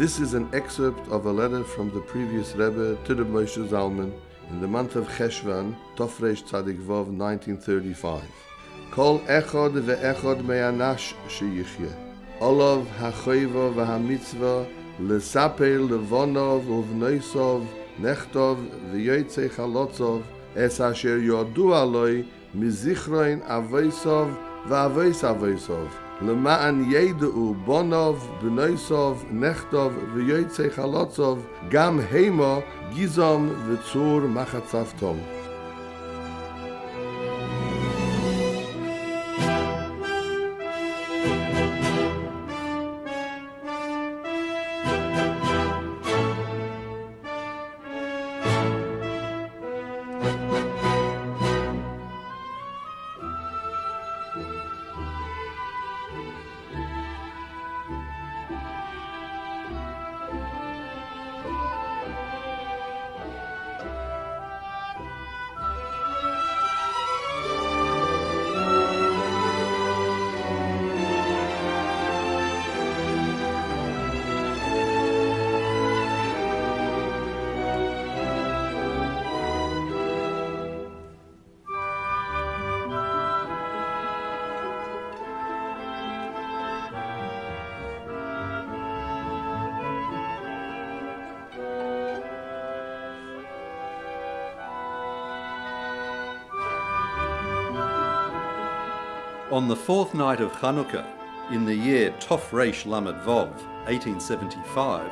This is an excerpt of a letter from the previous Rebbe to the Moshe Zalman in the month of Cheshvan, Tofresh Tzadik Vov, 1935. Kol echod ve'echod me'anash sheyichye. Olav ha'choiva v'ha'mitzvah l'sapel levonov uvnoisov nechtov v'yotzei chalotzov es asher yodu aloi mizichroin avoisov v'avois avoisov למען ידעו בונוב, בנויסוב, נכתוב ויוצא חלוצוב, גם הימו, גיזום וצור מחצב תום. On the fourth night of Chanukah, in the year Tov Reish Lamed Vov, 1875,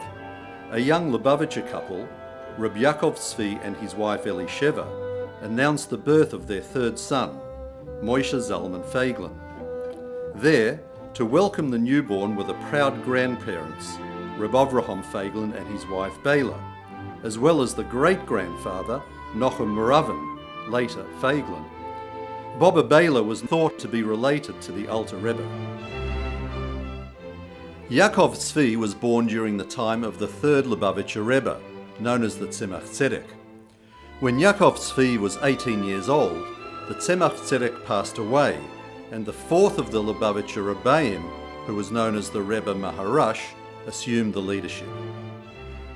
a young Lubavitcher couple, Reb Yaakov Tzvi and his wife Elisheva, announced the birth of their third son, Moshe Zalman Feiglin. There, to welcome the newborn were the proud grandparents, Reb Avraham Feiglin and his wife Bela, as well as the great-grandfather, Nochem Moravin, later Feiglin. Baba Bela was thought to be related to the Alter Rebbe. Yaakov Tzvi was born during the time of the third Lubavitcher Rebbe, known as the Tzemach Tzedek. When Yaakov Tzvi was 18 years old, the Tzemach Tzedek passed away, and the fourth of the Lubavitcher Rebbeim, who was known as the Rebbe Maharash, assumed the leadership.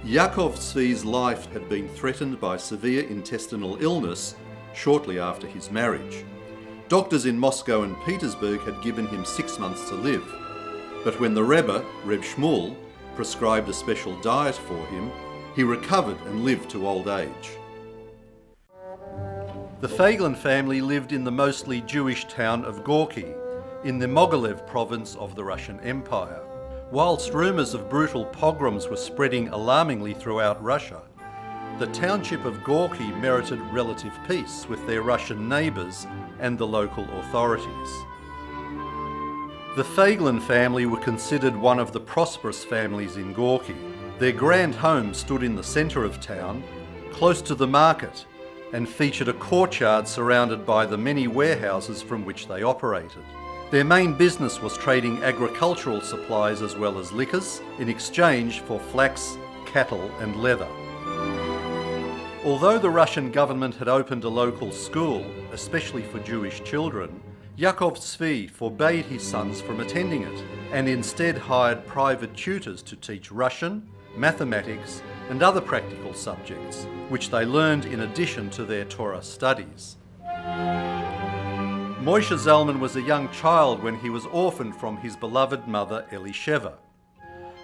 Yaakov Tzvi's life had been threatened by severe intestinal illness shortly after his marriage. Doctors in Moscow and Petersburg had given him 6 months to live, but when the Rebbe, Reb Shmuel, prescribed a special diet for him, he recovered and lived to old age. The Feiglin family lived in the mostly Jewish town of Gorky, in the Mogilev province of the Russian Empire. Whilst rumours of brutal pogroms were spreading alarmingly throughout Russia, the township of Gorky merited relative peace with their Russian neighbours and the local authorities. The Feiglin family were considered one of the prosperous families in Gorky. Their grand home stood in the centre of town, close to the market, and featured a courtyard surrounded by the many warehouses from which they operated. Their main business was trading agricultural supplies as well as liquors in exchange for flax, cattle and leather. Although the Russian government had opened a local school, especially for Jewish children, Yaakov Tzvi forbade his sons from attending it and instead hired private tutors to teach Russian, mathematics and other practical subjects, which they learned in addition to their Torah studies. Moshe Zalman was a young child when he was orphaned from his beloved mother Elisheva.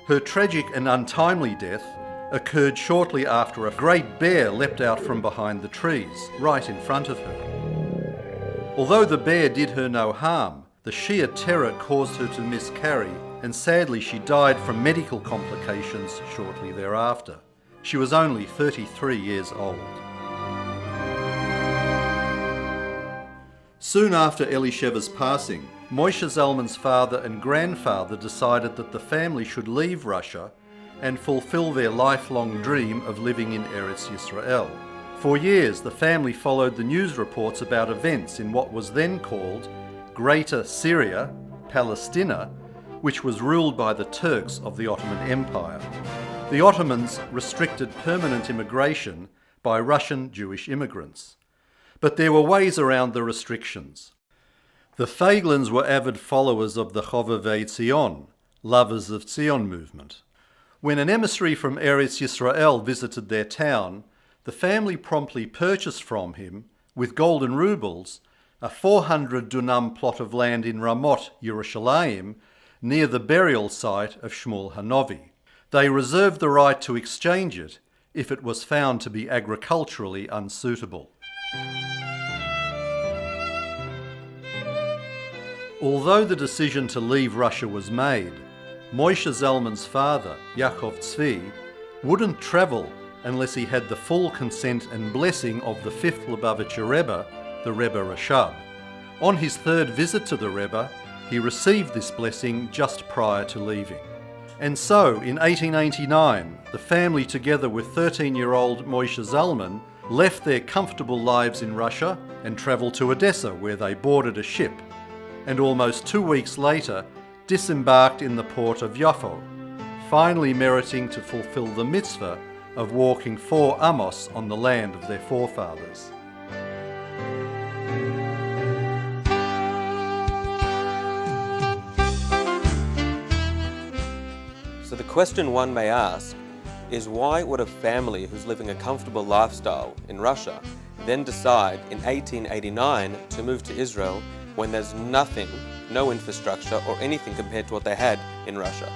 Her tragic and untimely death occurred shortly after a great bear leapt out from behind the trees, right in front of her. Although the bear did her no harm, the sheer terror caused her to miscarry, and sadly she died from medical complications shortly thereafter. She was only 33 years old. Soon after Elisheva's passing, Moshe Zalman's father and grandfather decided that the family should leave Russia and fulfill their lifelong dream of living in Eretz Yisrael. For years, the family followed the news reports about events in what was then called Greater Syria, Palestina, which was ruled by the Turks of the Ottoman Empire. The Ottomans restricted permanent immigration by Russian Jewish immigrants. But there were ways around the restrictions. The Feiglins were avid followers of the Chovevei Tzion, Lovers of Tzion movement. When an emissary from Eretz Yisrael visited their town, the family promptly purchased from him, with golden rubles, a 400 dunam plot of land in Ramot, Yerushalayim, near the burial site of Shmuel Hanovi. They reserved the right to exchange it if it was found to be agriculturally unsuitable. Although the decision to leave Russia was made, Moshe Zalman's father, Yaakov Tzvi, wouldn't travel unless he had the full consent and blessing of the fifth Lubavitcher Rebbe, the Rebbe Rashab. On his third visit to the Rebbe, he received this blessing just prior to leaving. And so, in 1889, the family, together with 13-year-old Moshe Zalman, left their comfortable lives in Russia and travelled to Odessa, where they boarded a ship, and almost 2 weeks later disembarked in the port of Yafo, finally meriting to fulfill the mitzvah of walking 4 amos on the land of their forefathers. So the question one may ask is, why would a family who's living a comfortable lifestyle in Russia then decide in 1889 to move to Israel when there's nothing, no infrastructure or anything compared to what they had in Russia?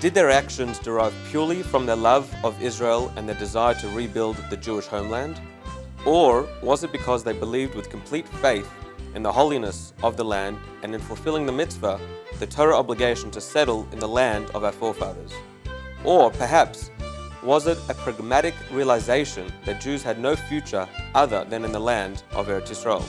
Did their actions derive purely from their love of Israel and their desire to rebuild the Jewish homeland? Or was it because they believed with complete faith in the holiness of the land and in fulfilling the mitzvah, the Torah obligation to settle in the land of our forefathers? Or perhaps, was it a pragmatic realization that Jews had no future other than in the land of Eretz Yisrael?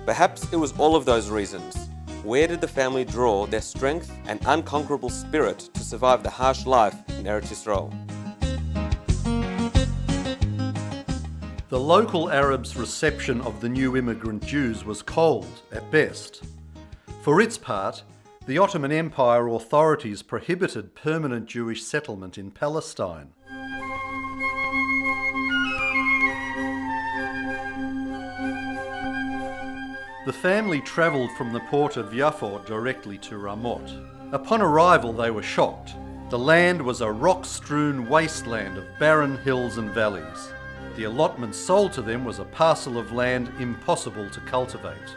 Perhaps it was all of those reasons. Where did the family draw their strength and unconquerable spirit to survive the harsh life in Eretz Yisrael? The local Arabs' reception of the new immigrant Jews was cold, at best. For its part, the Ottoman Empire authorities prohibited permanent Jewish settlement in Palestine. The family travelled from the port of Yafo directly to Ramot. Upon arrival, they were shocked. The land was a rock-strewn wasteland of barren hills and valleys. The allotment sold to them was a parcel of land impossible to cultivate.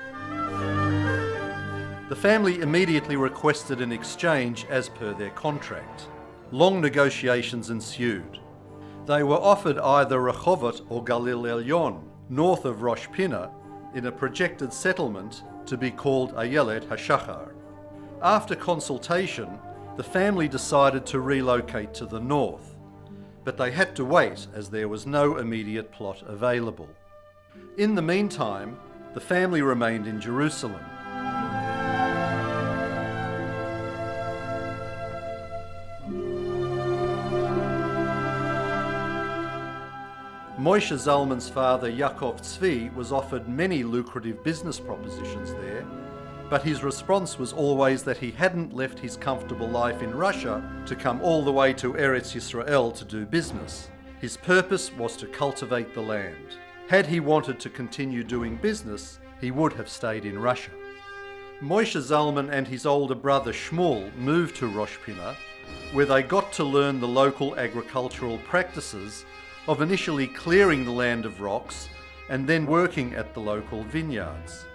The family immediately requested an exchange as per their contract. Long negotiations ensued. They were offered either Rehovot or Galil Elyon, north of Rosh Pinna, in a projected settlement to be called Ayelet HaShachar. After consultation, the family decided to relocate to the north, but they had to wait as there was no immediate plot available. In the meantime, the family remained in Jerusalem. Moshe Zalman's father, Yaakov Tzvi, was offered many lucrative business propositions there, but his response was always that he hadn't left his comfortable life in Russia to come all the way to Eretz Yisrael to do business. His purpose was to cultivate the land. Had he wanted to continue doing business, he would have stayed in Russia. Moshe Zalman and his older brother Shmuel moved to Rosh Pinna, where they got to learn the local agricultural practices of initially clearing the land of rocks and then working at the local vineyards.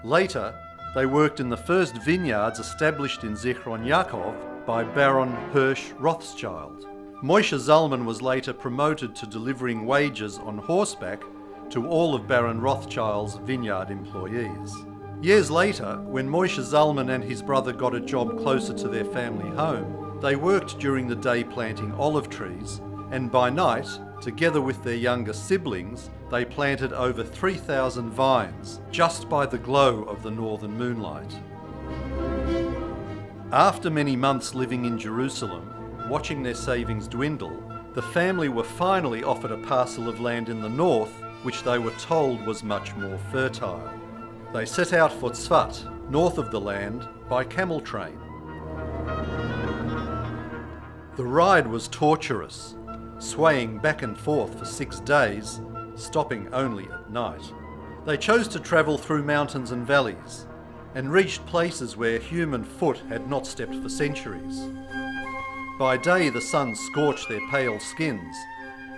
Later, they worked in the first vineyards established in Zichron Yaakov by Baron Hirsch Rothschild. Moshe Zalman was later promoted to delivering wages on horseback to all of Baron Rothschild's vineyard employees. Years later, when Moshe Zalman and his brother got a job closer to their family home, they worked during the day planting olive trees, and by night, together with their younger siblings, they planted over 3,000 vines just by the glow of the northern moonlight. After many months living in Jerusalem, watching their savings dwindle, the family were finally offered a parcel of land in the north, which they were told was much more fertile. They set out for Tzfat, north of the land, by camel train. The ride was torturous, swaying back and forth for 6 days, stopping only at night. They chose to travel through mountains and valleys, and reached places where human foot had not stepped for centuries. By day the sun scorched their pale skins,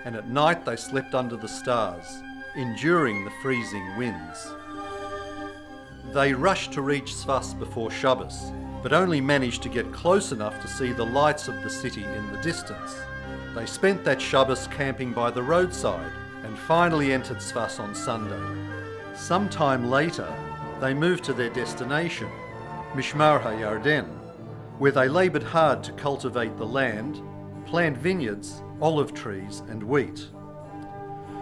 and at night they slept under the stars, enduring the freezing winds. They rushed to reach Sfas before Shabbos, but only managed to get close enough to see the lights of the city in the distance. They spent that Shabbos camping by the roadside and finally entered Sfas on Sunday. Sometime later, they moved to their destination, Mishmar HaYarden, where they laboured hard to cultivate the land, plant vineyards, olive trees and wheat.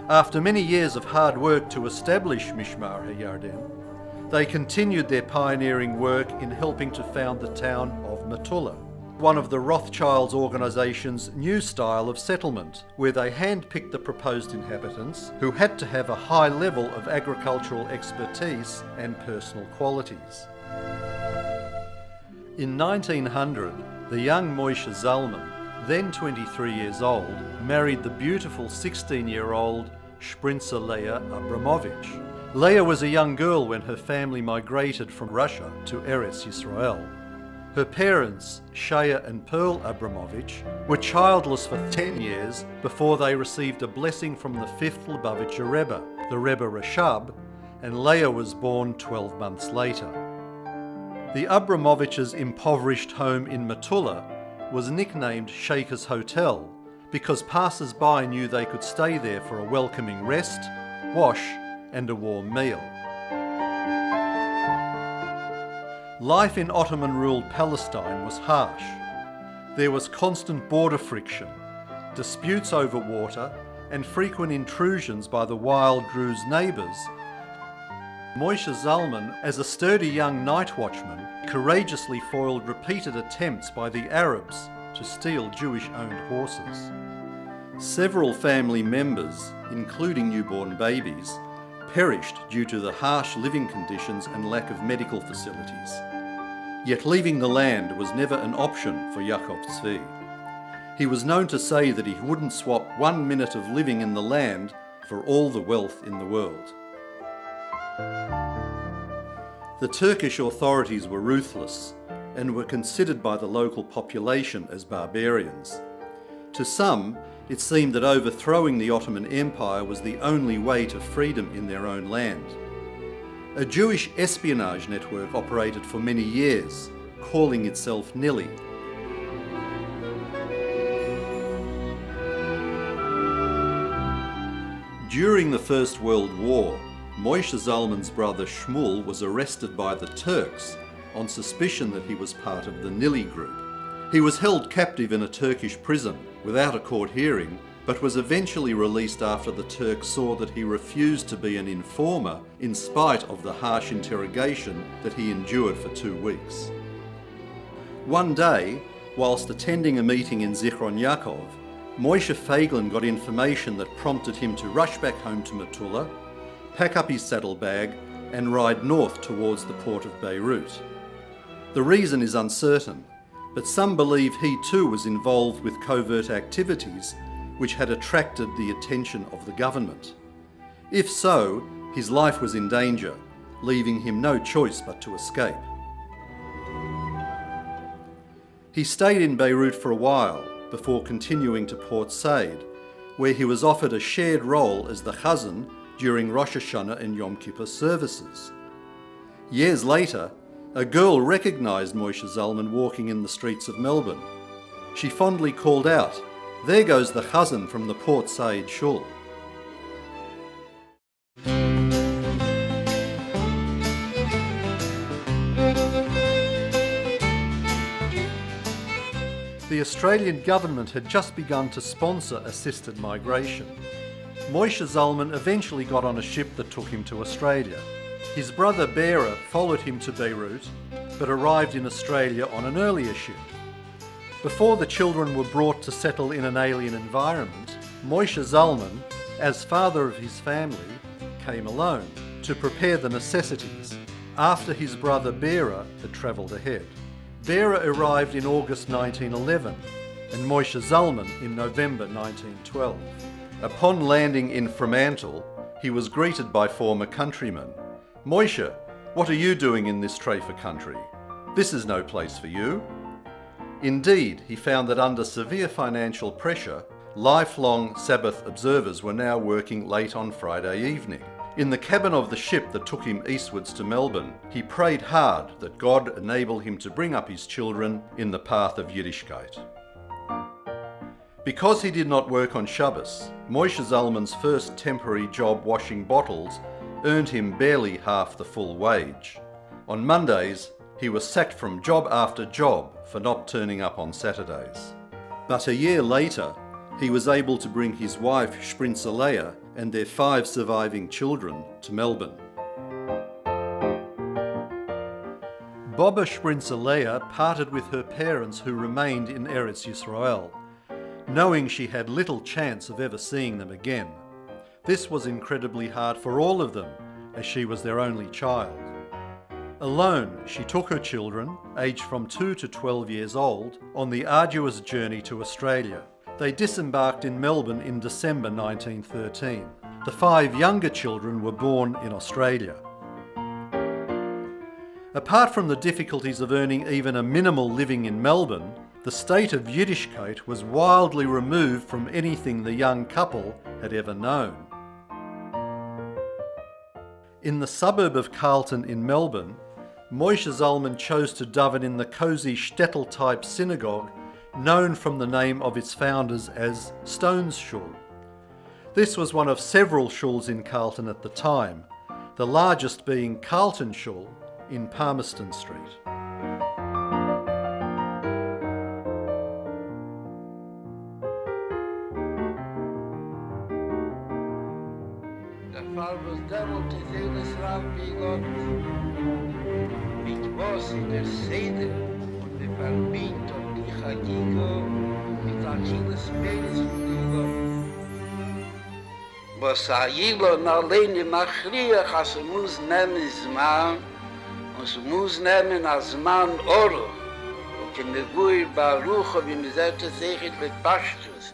After many years of hard work to establish Mishmar HaYarden, they continued their pioneering work in helping to found the town of Metula, one of the Rothschilds organisation's new style of settlement, where they handpicked the proposed inhabitants who had to have a high level of agricultural expertise and personal qualities. In 1900, the young Moshe Zalman, then 23 years old, married the beautiful 16-year-old Shprinza Leah Abramovich. Leah was a young girl when her family migrated from Russia to Eretz Yisrael. Her parents, Shaya and Pearl Abramovich, were childless for 10 years before they received a blessing from the 5th Lubavitcher Rebbe, the Rebbe Rashab, and Leah was born 12 months later. The Abramovich's impoverished home in Metula was nicknamed Shaker's Hotel because passers-by knew they could stay there for a welcoming rest, wash and a warm meal. Life in Ottoman-ruled Palestine was harsh. There was constant border friction, disputes over water and frequent intrusions by the wild Druze neighbours. Moshe Zalman, as a sturdy young night watchman, courageously foiled repeated attempts by the Arabs to steal Jewish-owned horses. Several family members, including newborn babies, perished due to the harsh living conditions and lack of medical facilities. Yet leaving the land was never an option for Yaakov Tzvi. He was known to say that he wouldn't swap 1 minute of living in the land for all the wealth in the world. The Turkish authorities were ruthless and were considered by the local population as barbarians. To some, it seemed that overthrowing the Ottoman Empire was the only way to freedom in their own land. A Jewish espionage network operated for many years, calling itself Nili. During the First World War, Moshe Zalman's brother Shmuel was arrested by the Turks on suspicion that he was part of the Nili group. He was held captive in a Turkish prison without a court hearing, but was eventually released after the Turks saw that he refused to be an informer in spite of the harsh interrogation that he endured for 2 weeks. One day, whilst attending a meeting in Zichron Yaakov, Moshe Feiglin got information that prompted him to rush back home to Metula, pack up his saddlebag and ride north towards the port of Beirut. The reason is uncertain, but some believe he too was involved with covert activities which had attracted the attention of the government. If so, his life was in danger, leaving him no choice but to escape. He stayed in Beirut for a while before continuing to Port Said, where he was offered a shared role as the Chazan during Rosh Hashanah and Yom Kippur services. Years later, a girl recognised Moshe Zalman walking in the streets of Melbourne. She fondly called out, "There goes the Chazan from the Port Said Shul." The Australian government had just begun to sponsor assisted migration. Moshe Zalman eventually got on a ship that took him to Australia. His brother Bera followed him to Beirut, but arrived in Australia on an earlier ship. Before the children were brought to settle in an alien environment, Moshe Zalman, as father of his family, came alone to prepare the necessities after his brother Bera had travelled ahead. Bera arrived in August 1911 and Moshe Zalman in November 1912. Upon landing in Fremantle, he was greeted by former countrymen. "Moshe, what are you doing in this Treifa country? This is no place for you." Indeed, he found that under severe financial pressure, lifelong Sabbath observers were now working late on Friday evening. In the cabin of the ship that took him eastwards to Melbourne, he prayed hard that God enable him to bring up his children in the path of Yiddishkeit. Because he did not work on Shabbos, Moshe Zalman's first temporary job washing bottles earned him barely half the full wage. On Mondays, he was sacked from job after job for not turning up on Saturdays. But a year later, he was able to bring his wife Shprintzalea and their 5 surviving children to Melbourne. Bobba Shprintzalea parted with her parents who remained in Eretz Yisrael, knowing she had little chance of ever seeing them again. This was incredibly hard for all of them, as she was their only child. Alone, she took her children, aged from 2 to 12 years old, on the arduous journey to Australia. They disembarked in Melbourne in December 1913. The 5 younger children were born in Australia. Apart from the difficulties of earning even a minimal living in Melbourne, the state of Yiddishkeit was wildly removed from anything the young couple had ever known. In the suburb of Carlton in Melbourne, Moshe Zalman chose to daven in the cosy shtetl-type synagogue known from the name of its founders as Stones Shul. This was one of several shuls in Carlton at the time, the largest being Carlton Shul in Palmerston Street. Der Fall was damals die Seele Rabbi Gott, mit was in der Seder und der Verbindung und die Chagigo mit Achilles Penis von die Gott. Was Achilles alleine machriach, als muss nehmen Zman, und sie muss nehmen als Zman Oro, und in der Buir Baruch, wie man sagt, sich mit Pashtus,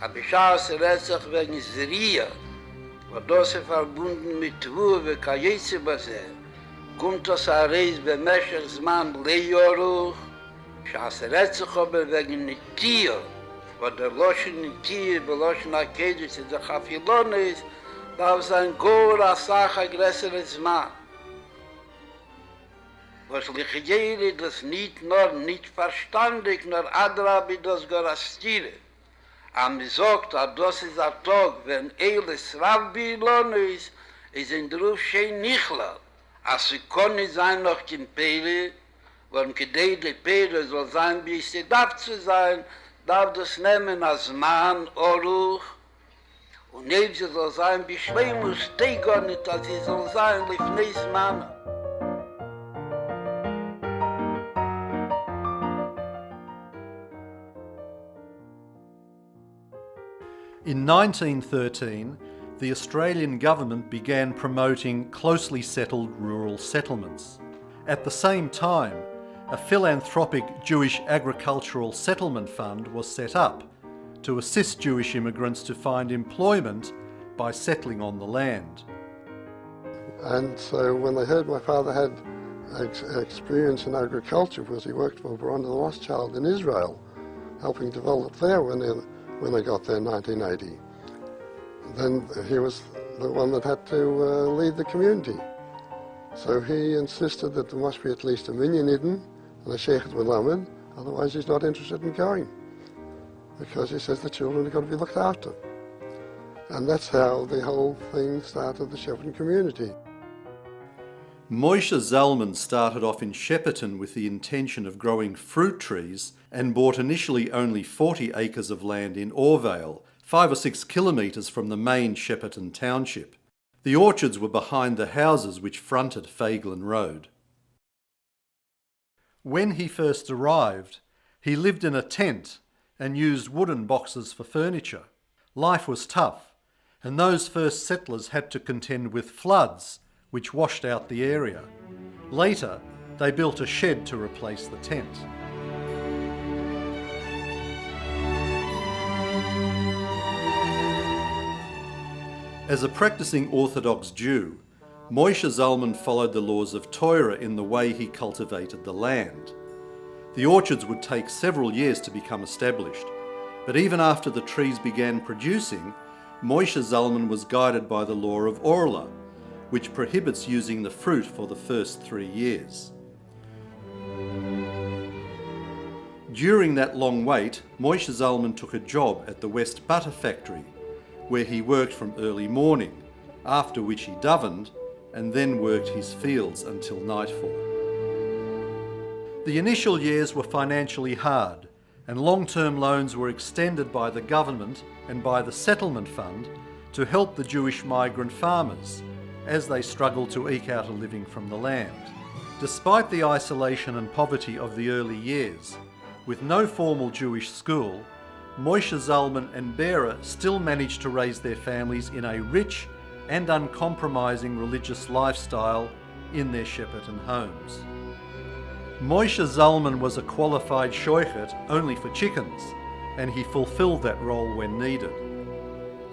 aber ich habe es letztlich wegen Zriya, und das ist verbunden mit Wu, wie Kajitze Base, kommt das Areis bemächtig Zman Leioruch, ich habe es letztlich aber wegen Nitio, wo der Loschen Nitio, bei Loschen Akedis, der Chafilon ist, darf sein Gora Sacha größere Zman. Was Lichjeri das nicht nur nicht verstandig, nur Adrabi das Gorastire. Am sagt, das ist ein Tag, wenn Eiles Rabbi Lohn ist in der Ruf Schein Nichla. Als sie kann nicht sein noch in Pele, weil die Pele soll sein, wie es darf zu sein, darf das nehmen als Mann, Oruch, und neben sie soll sein, wie Schleimus, die gar nicht, als sie soll sein, Lifneis Mann. In 1913, the Australian government began promoting closely settled rural settlements. At the same time, a philanthropic Jewish agricultural settlement fund was set up to assist Jewish immigrants to find employment by settling on the land. And so when they heard my father had experience in agriculture, because he worked for Baron the Rothschild in Israel, helping develop there when they got there in 1980. Then he was the one that had to lead the community. So he insisted that there must be at least a minyan idden and a sheikhet v'lamed, otherwise he's not interested in going. Because he says the children are going to be looked after. And that's how the whole thing started, the Shepparton community. Moshe Zalman started off in Shepparton with the intention of growing fruit trees and bought initially only 40 acres of land in Orvale, 5 or 6 kilometres from the main Shepparton township. The orchards were behind the houses which fronted Faglin Road. When he first arrived, he lived in a tent and used wooden boxes for furniture. Life was tough, and those first settlers had to contend with floods which washed out the area. Later, they built a shed to replace the tent. As a practicing Orthodox Jew, Moshe Zalman followed the laws of Torah in the way he cultivated the land. The orchards would take several years to become established, but even after the trees began producing, Moshe Zalman was guided by the law of Orla, which prohibits using the fruit for the first 3 years. During that long wait, Moshe Zalman took a job at the West Butter Factory, where he worked from early morning, after which he davened, and then worked his fields until nightfall. The initial years were financially hard, and long-term loans were extended by the government and by the settlement fund to help the Jewish migrant farmers as they struggled to eke out a living from the land. Despite the isolation and poverty of the early years, with no formal Jewish school, Moshe Zalman and Bera still managed to raise their families in a rich and uncompromising religious lifestyle in their Shepparton homes. Moshe Zalman was a qualified shoichet only for chickens, and he fulfilled that role when needed.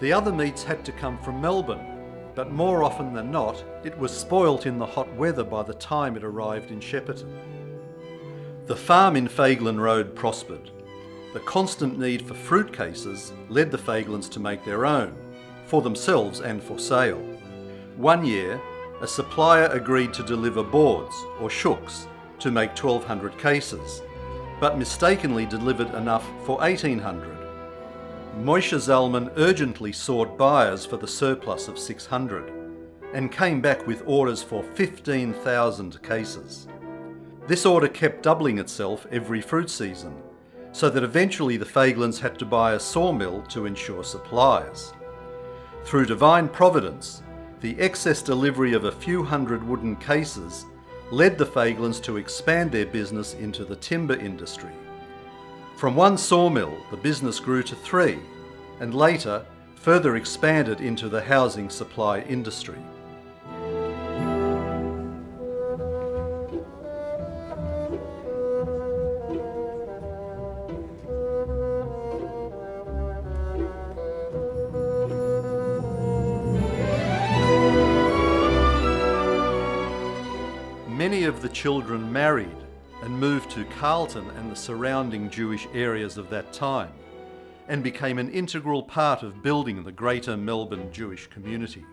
The other meats had to come from Melbourne, but more often than not, it was spoilt in the hot weather by the time it arrived in Shepparton. The farm in Fagelin Road prospered. The constant need for fruit cases led the Fagelins to make their own, for themselves and for sale. One year, a supplier agreed to deliver boards, or shooks, to make 1,200 cases, but mistakenly delivered enough for 1,800. Moshe Zalman urgently sought buyers for the surplus of 600, and came back with orders for 15,000 cases. This order kept doubling itself every fruit season, so that eventually the Fagelins had to buy a sawmill to ensure supplies. Through divine providence, the excess delivery of a few hundred wooden cases led the Fagelins to expand their business into the timber industry. From one sawmill, the business grew to 3, and later further expanded into the housing supply industry. Many of the children married and moved to Carlton and the surrounding Jewish areas of that time, and became an integral part of building the greater Melbourne Jewish community.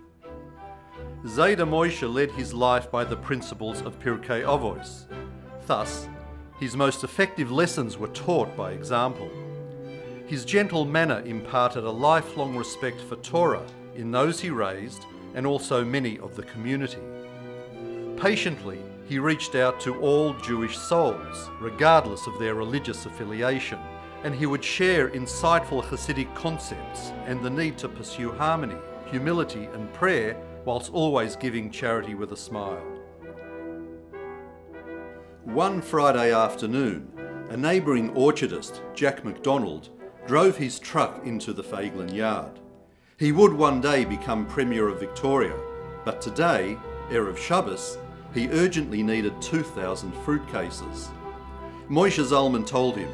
Zayda Moshe led his life by the principles of Pirkei Avos. Thus, his most effective lessons were taught by example. His gentle manner imparted a lifelong respect for Torah in those he raised and also many of the community. Patiently, he reached out to all Jewish souls, regardless of their religious affiliation, and he would share insightful Hasidic concepts and the need to pursue harmony, humility and prayer, whilst always giving charity with a smile. One Friday afternoon, a neighbouring orchardist, Jack MacDonald, drove his truck into the Fagelin yard. He would one day become Premier of Victoria, but today, Erev Shabbos, he urgently needed 2,000 fruit cases. Moshe Zalman told him,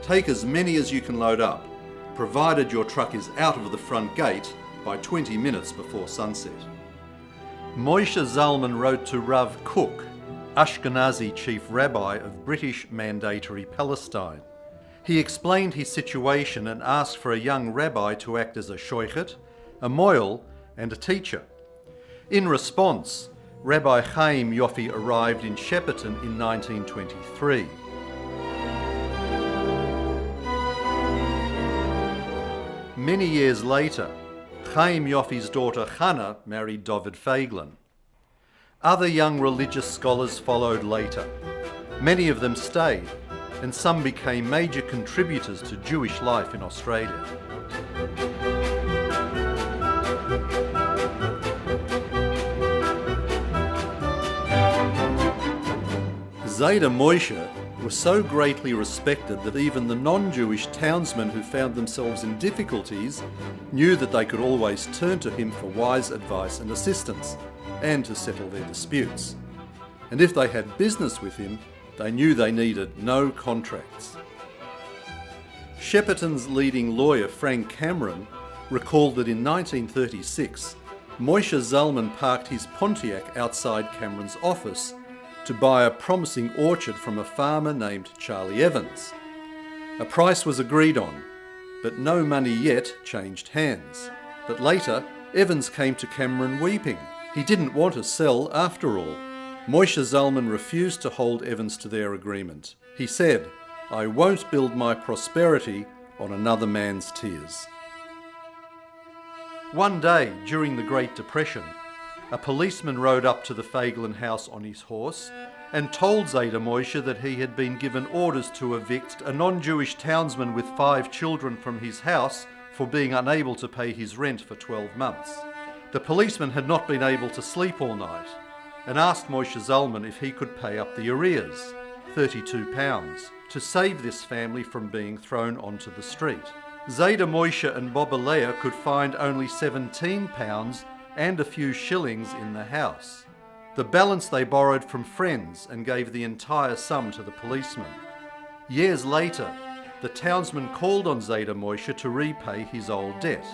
"Take as many as you can load up, provided your truck is out of the front gate by 20 minutes before sunset." Moshe Zalman wrote to Rav Kook, Ashkenazi chief rabbi of British Mandatory Palestine. He explained his situation and asked for a young rabbi to act as a shoichet, a moil and a teacher. In response, Rabbi Chaim Yoffi arrived in Shepparton in 1923. Many years later, Chaim Yoffi's daughter Hannah married David Fagelin. Other young religious scholars followed later. Many of them stayed, and some became major contributors to Jewish life in Australia. Zayda Moshe was so greatly respected that even the non-Jewish townsmen who found themselves in difficulties knew that they could always turn to him for wise advice and assistance, and to settle their disputes. And if they had business with him, they knew they needed no contracts. Shepparton's leading lawyer, Frank Cameron, recalled that in 1936, Moshe Zalman parked his Pontiac outside Cameron's office to buy a promising orchard from a farmer named Charlie Evans. A price was agreed on, but no money yet changed hands. But later, Evans came to Cameron weeping. He didn't want to sell after all. Moshe Zalman refused to hold Evans to their agreement. He said, "I won't build my prosperity on another man's tears." One day, during the Great Depression, a policeman rode up to the Feiglin house on his horse and told Zayda Moshe that he had been given orders to evict a non-Jewish townsman with 5 children from his house for being unable to pay his rent for 12 months. The policeman had not been able to sleep all night and asked Moshe Zalman if he could pay up the arrears, £32, to save this family from being thrown onto the street. Zayda Moshe and Boba Leah could find only £17 and a few shillings in the house. The balance they borrowed from friends and gave the entire sum to the policeman. Years later, the townsman called on Zayda Moshe to repay his old debt.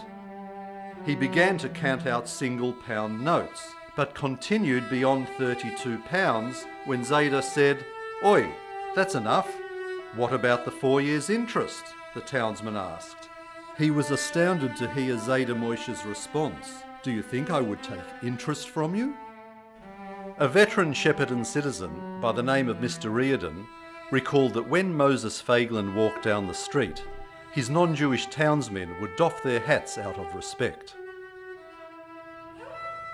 He began to count out single pound notes, but continued beyond £32 when Zayda said, "Oi, that's enough. What about the 4 years' interest?" the townsman asked. He was astounded to hear Zayda Moshe's response. "Do you think I would take interest from you?" A veteran Shepparton citizen by the name of Mr. Reardon recalled that when Moses Feiglin walked down the street, his non-Jewish townsmen would doff their hats out of respect.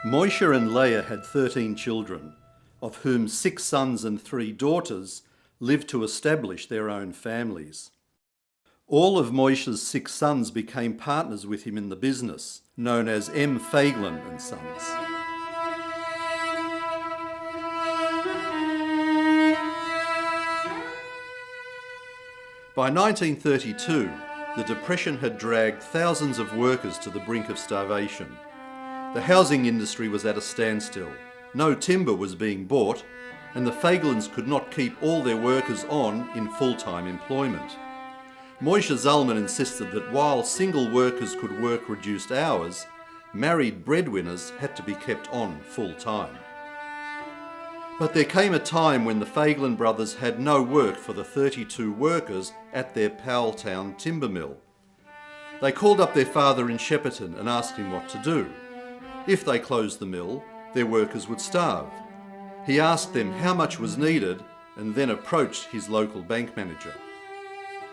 Moshe and Leah had 13 children, of whom 6 sons and 3 daughters lived to establish their own families. All of Moshe's 6 sons became partners with him in the business, known as M. Feiglin and Sons. By 1932, the Depression had dragged thousands of workers to the brink of starvation. The housing industry was at a standstill. No timber was being bought, and the Feiglins could not keep all their workers on in full-time employment. Moshe Zalman insisted that while single workers could work reduced hours, married breadwinners had to be kept on full-time. But there came a time when the Feiglin brothers had no work for the 32 workers at their Powelltown timber mill. They called up their father in Shepparton and asked him what to do. If they closed the mill, their workers would starve. He asked them how much was needed and then approached his local bank manager.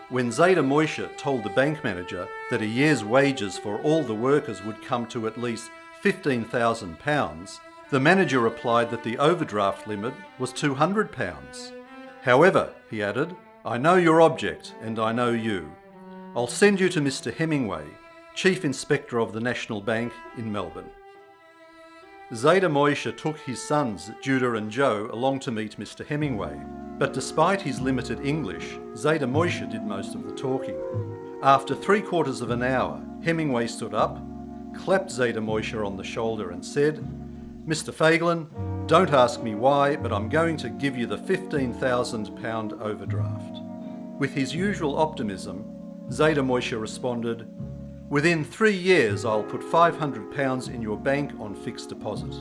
When Zayda Moshe told the bank manager that a year's wages for all the workers would come to at least £15,000, the manager replied that the overdraft limit was £200. However, he added, "I know your object and I know you. I'll send you to Mr. Hemingway, Chief Inspector of the National Bank in Melbourne." Zayda Moshe took his sons, Judah and Joe, along to meet Mr. Hemingway. But despite his limited English, Zayda Moshe did most of the talking. After 3/4 of an hour, Hemingway stood up, clapped Zayda Moshe on the shoulder and said, "Mr. Feiglin, don't ask me why, but I'm going to give you the £15,000 overdraft." With his usual optimism, Zayda Moshe responded, "Within 3 years I'll put £500 in your bank on fixed deposit."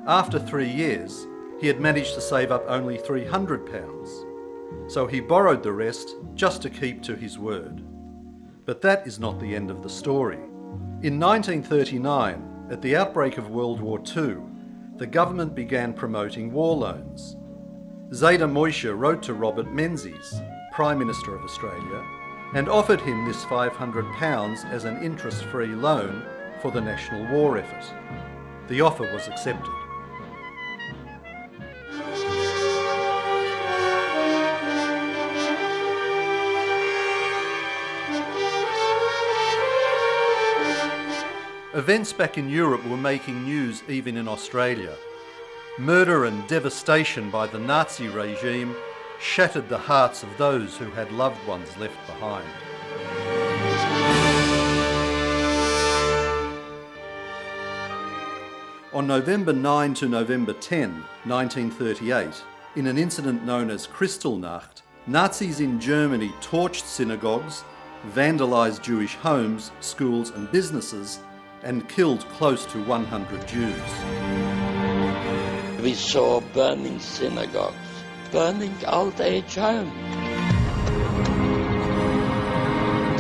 After 3 years, he had managed to save up only £300, so he borrowed the rest just to keep to his word. But that is not the end of the story. In 1939, at the outbreak of World War II, the government began promoting war loans. Zayda Moshe wrote to Robert Menzies, Prime Minister of Australia, and offered him this £500 as an interest-free loan for the national war effort. The offer was accepted. Events back in Europe were making news even in Australia. Murder and devastation by the Nazi regime shattered the hearts of those who had loved ones left behind. On November 9 to November 10, 1938, in an incident known as Kristallnacht, Nazis in Germany torched synagogues, vandalised Jewish homes, schools and businesses, and killed close to 100 Jews. We saw burning synagogues, burning old age homes.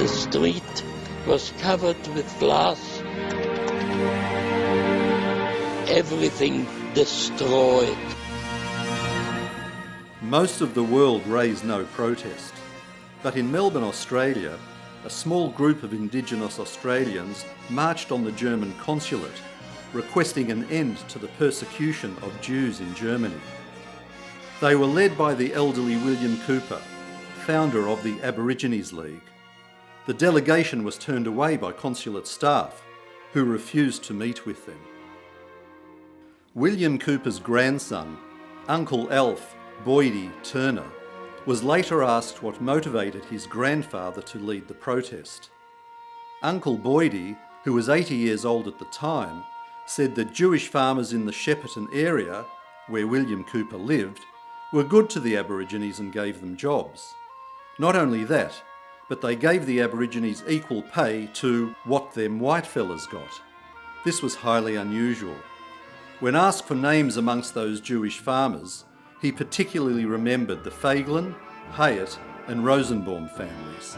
The street was covered with glass. Everything destroyed. Most of the world raised no protest, but in Melbourne, Australia, a small group of Indigenous Australians marched on the German consulate, requesting an end to the persecution of Jews in Germany. They were led by the elderly William Cooper, founder of the Aborigines League. The delegation was turned away by consulate staff, who refused to meet with them. William Cooper's grandson, Uncle Alf Boydie Turner, was later asked what motivated his grandfather to lead the protest. Uncle Boydie, who was 80 years old at the time, said that Jewish farmers in the Shepparton area, where William Cooper lived, were good to the Aborigines and gave them jobs. Not only that, but they gave the Aborigines equal pay to what them white fellas got. This was highly unusual. When asked for names amongst those Jewish farmers, he particularly remembered the Feiglin, Hyatt and Rosenbaum families.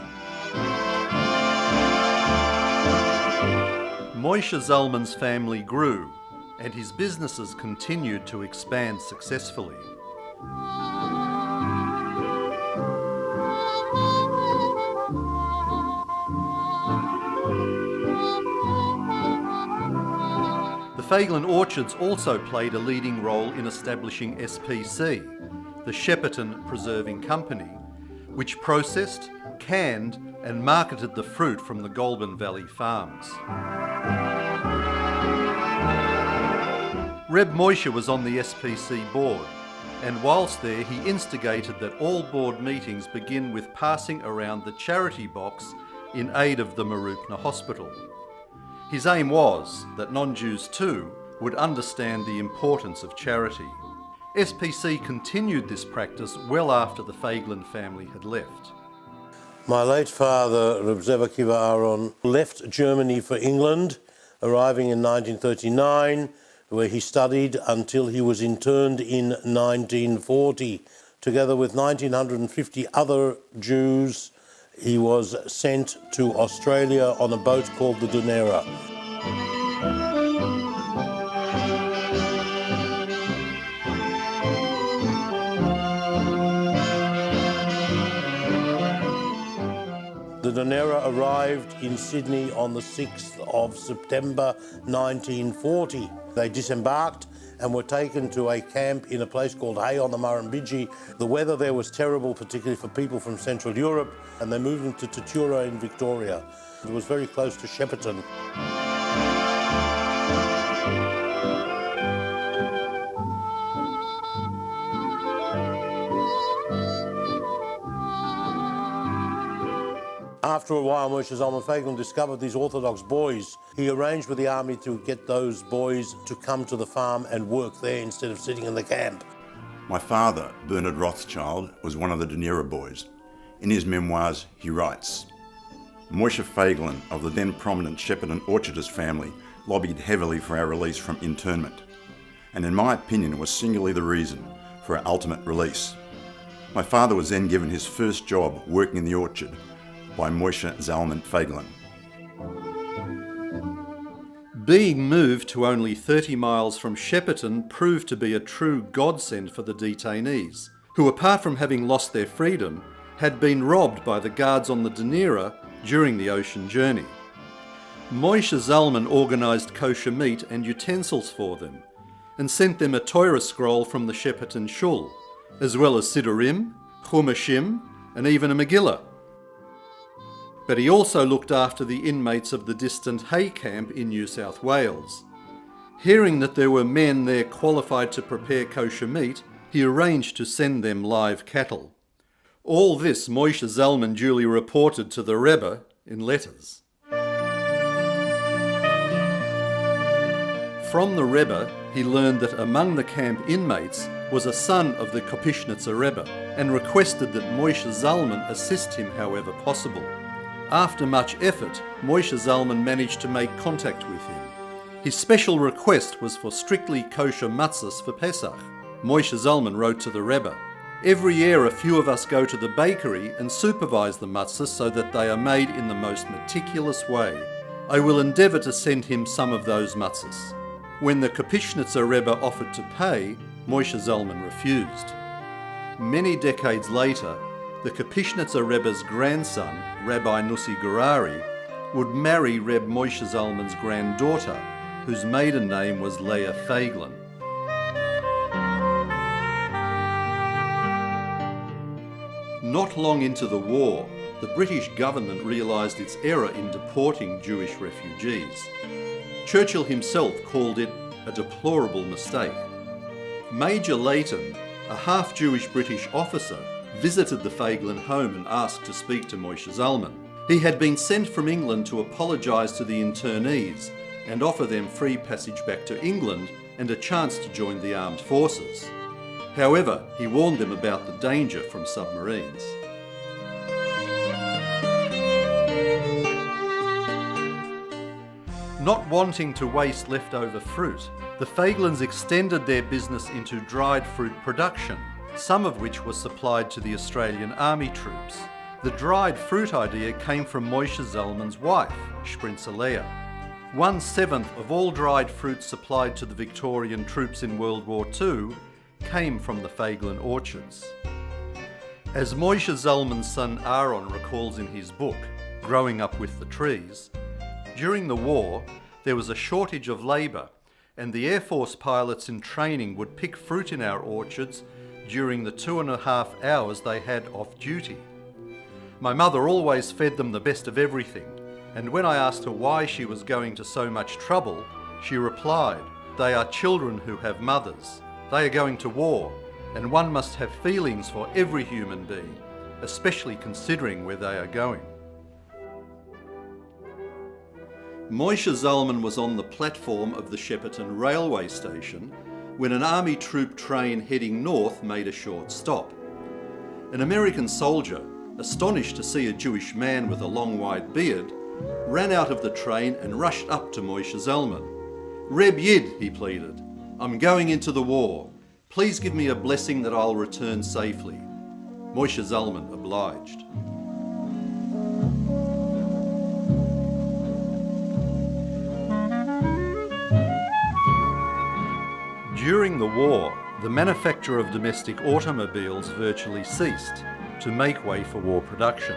Moshe Zalman's family grew, and his businesses continued to expand successfully. The Feiglin orchards also played a leading role in establishing SPC, the Shepparton Preserving Company, which processed, canned and marketed the fruit from the Goulburn Valley farms. Reb Moshe was on the SPC board, and whilst there he instigated that all board meetings begin with passing around the charity box in aid of the Mooroopna Hospital. His aim was that non-Jews too would understand the importance of charity. SPC continued this practice well after the Feiglin family had left. My late father, Reb Zev Akiva Aaron, left Germany for England, arriving in 1939, where he studied until he was interned in 1940. Together with 1,950 other Jews, he was sent to Australia on a boat called the Dunera. The Dunera arrived in Sydney on the 6th of September 1940. They disembarked and were taken to a camp in a place called Hay on the Murrumbidgee. The weather there was terrible, particularly for people from Central Europe, and they moved them to Tatura in Victoria. It was very close to Shepparton. After a while, Moshe Zalman Feiglin discovered these Orthodox boys. He arranged with the army to get those boys to come to the farm and work there instead of sitting in the camp. My father, Bernard Rothschild, was one of the Dunera boys. In his memoirs, he writes, Moshe Feiglin of the then prominent Shepparton orchardist family lobbied heavily for our release from internment, and in my opinion was singularly the reason for our ultimate release. My father was then given his first job working in the orchard by Moshe Zalman Feiglin. Being moved to only 30 miles from Shepparton proved to be a true godsend for the detainees, who apart from having lost their freedom, had been robbed by the guards on the Dunera during the ocean journey. Moshe Zalman organised kosher meat and utensils for them, and sent them a Torah scroll from the Shepparton Shul, as well as Siddurim, Chumashim, and even a Megillah. But he also looked after the inmates of the distant Hay camp in New South Wales. Hearing that there were men there qualified to prepare kosher meat, he arranged to send them live cattle. All this Moshe Zalman duly reported to the Rebbe in letters. From the Rebbe, he learned that among the camp inmates was a son of the Kopishnitzer Rebbe, and requested that Moshe Zalman assist him however possible. After much effort, Moshe Zalman managed to make contact with him. His special request was for strictly kosher matzahs for Pesach. Moshe Zalman wrote to the Rebbe, "Every year a few of us go to the bakery and supervise the matzahs so that they are made in the most meticulous way. I will endeavour to send him some of those matzahs." When the Kapishnitzer Rebbe offered to pay, Moshe Zalman refused. Many decades later, the Kapishnitzer Rebbe's grandson, Rabbi Nussi Gurari, would marry Reb Moshe Zalman's granddaughter, whose maiden name was Leah Feiglin. Not long into the war, the British government realised its error in deporting Jewish refugees. Churchill himself called it a deplorable mistake. Major Leighton, a half-Jewish British officer, visited the Feiglin home and asked to speak to Moshe Zalman. He had been sent from England to apologise to the internees and offer them free passage back to England and a chance to join the armed forces. However, he warned them about the danger from submarines. Not wanting to waste leftover fruit, the Feiglins extended their business into dried fruit production, some of which was supplied to the Australian Army troops. The dried fruit idea came from Moshe Zalman's wife, Sprinzer Leah. 1/7 of all dried fruit supplied to the Victorian troops in World War II came from the Feiglin orchards. As Moshe Zalman's son Aaron recalls in his book, Growing Up with the Trees, during the war there was a shortage of labour, and the Air Force pilots in training would pick fruit in our orchards during the 2.5 hours they had off duty. My mother always fed them the best of everything, and when I asked her why she was going to so much trouble, she replied, "They are children who have mothers. They are going to war, and one must have feelings for every human being, especially considering where they are going." Moshe Zalman was on the platform of the Shepparton railway station when an army troop train heading north made a short stop. An American soldier, astonished to see a Jewish man with a long white beard, ran out of the train and rushed up to Moshe Zalman. "Reb Yid," he pleaded, "I'm going into the war. Please give me a blessing that I'll return safely." Moshe Zalman obliged. During the war, the manufacture of domestic automobiles virtually ceased to make way for war production.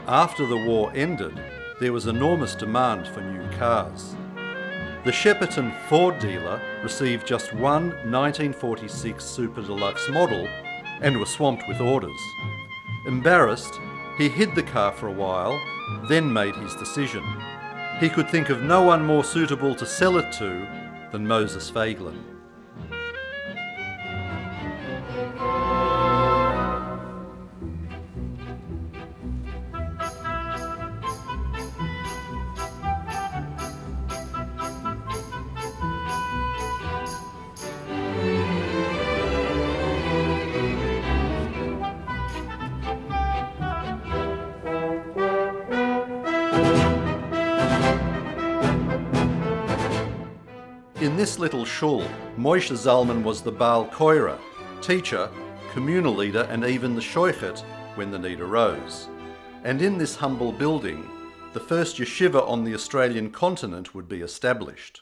After the war ended, there was enormous demand for new cars. The Shepparton Ford dealer received just one 1946 Super Deluxe model and was swamped with orders. Embarrassed, he hid the car for a while, then made his decision. He could think of no one more suitable to sell it to than Moses Feiglin. In this little shul, Moshe Zalman was the Baal Koira, teacher, communal leader and even the shoichet when the need arose. And in this humble building, the first yeshiva on the Australian continent would be established.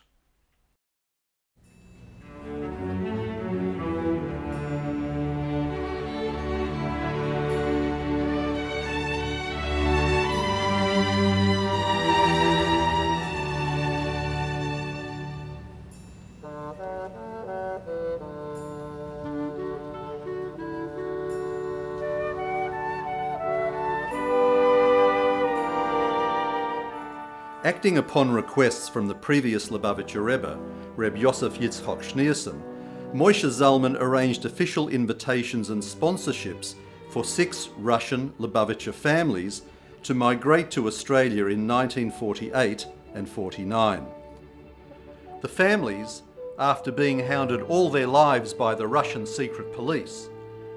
Acting upon requests from the previous Lubavitcher Rebbe, Reb Yosef Yitzchok Schneerson, Moshe Zalman arranged official invitations and sponsorships for 6 Russian Lubavitcher families to migrate to Australia in 1948 and 49. The families, after being hounded all their lives by the Russian secret police,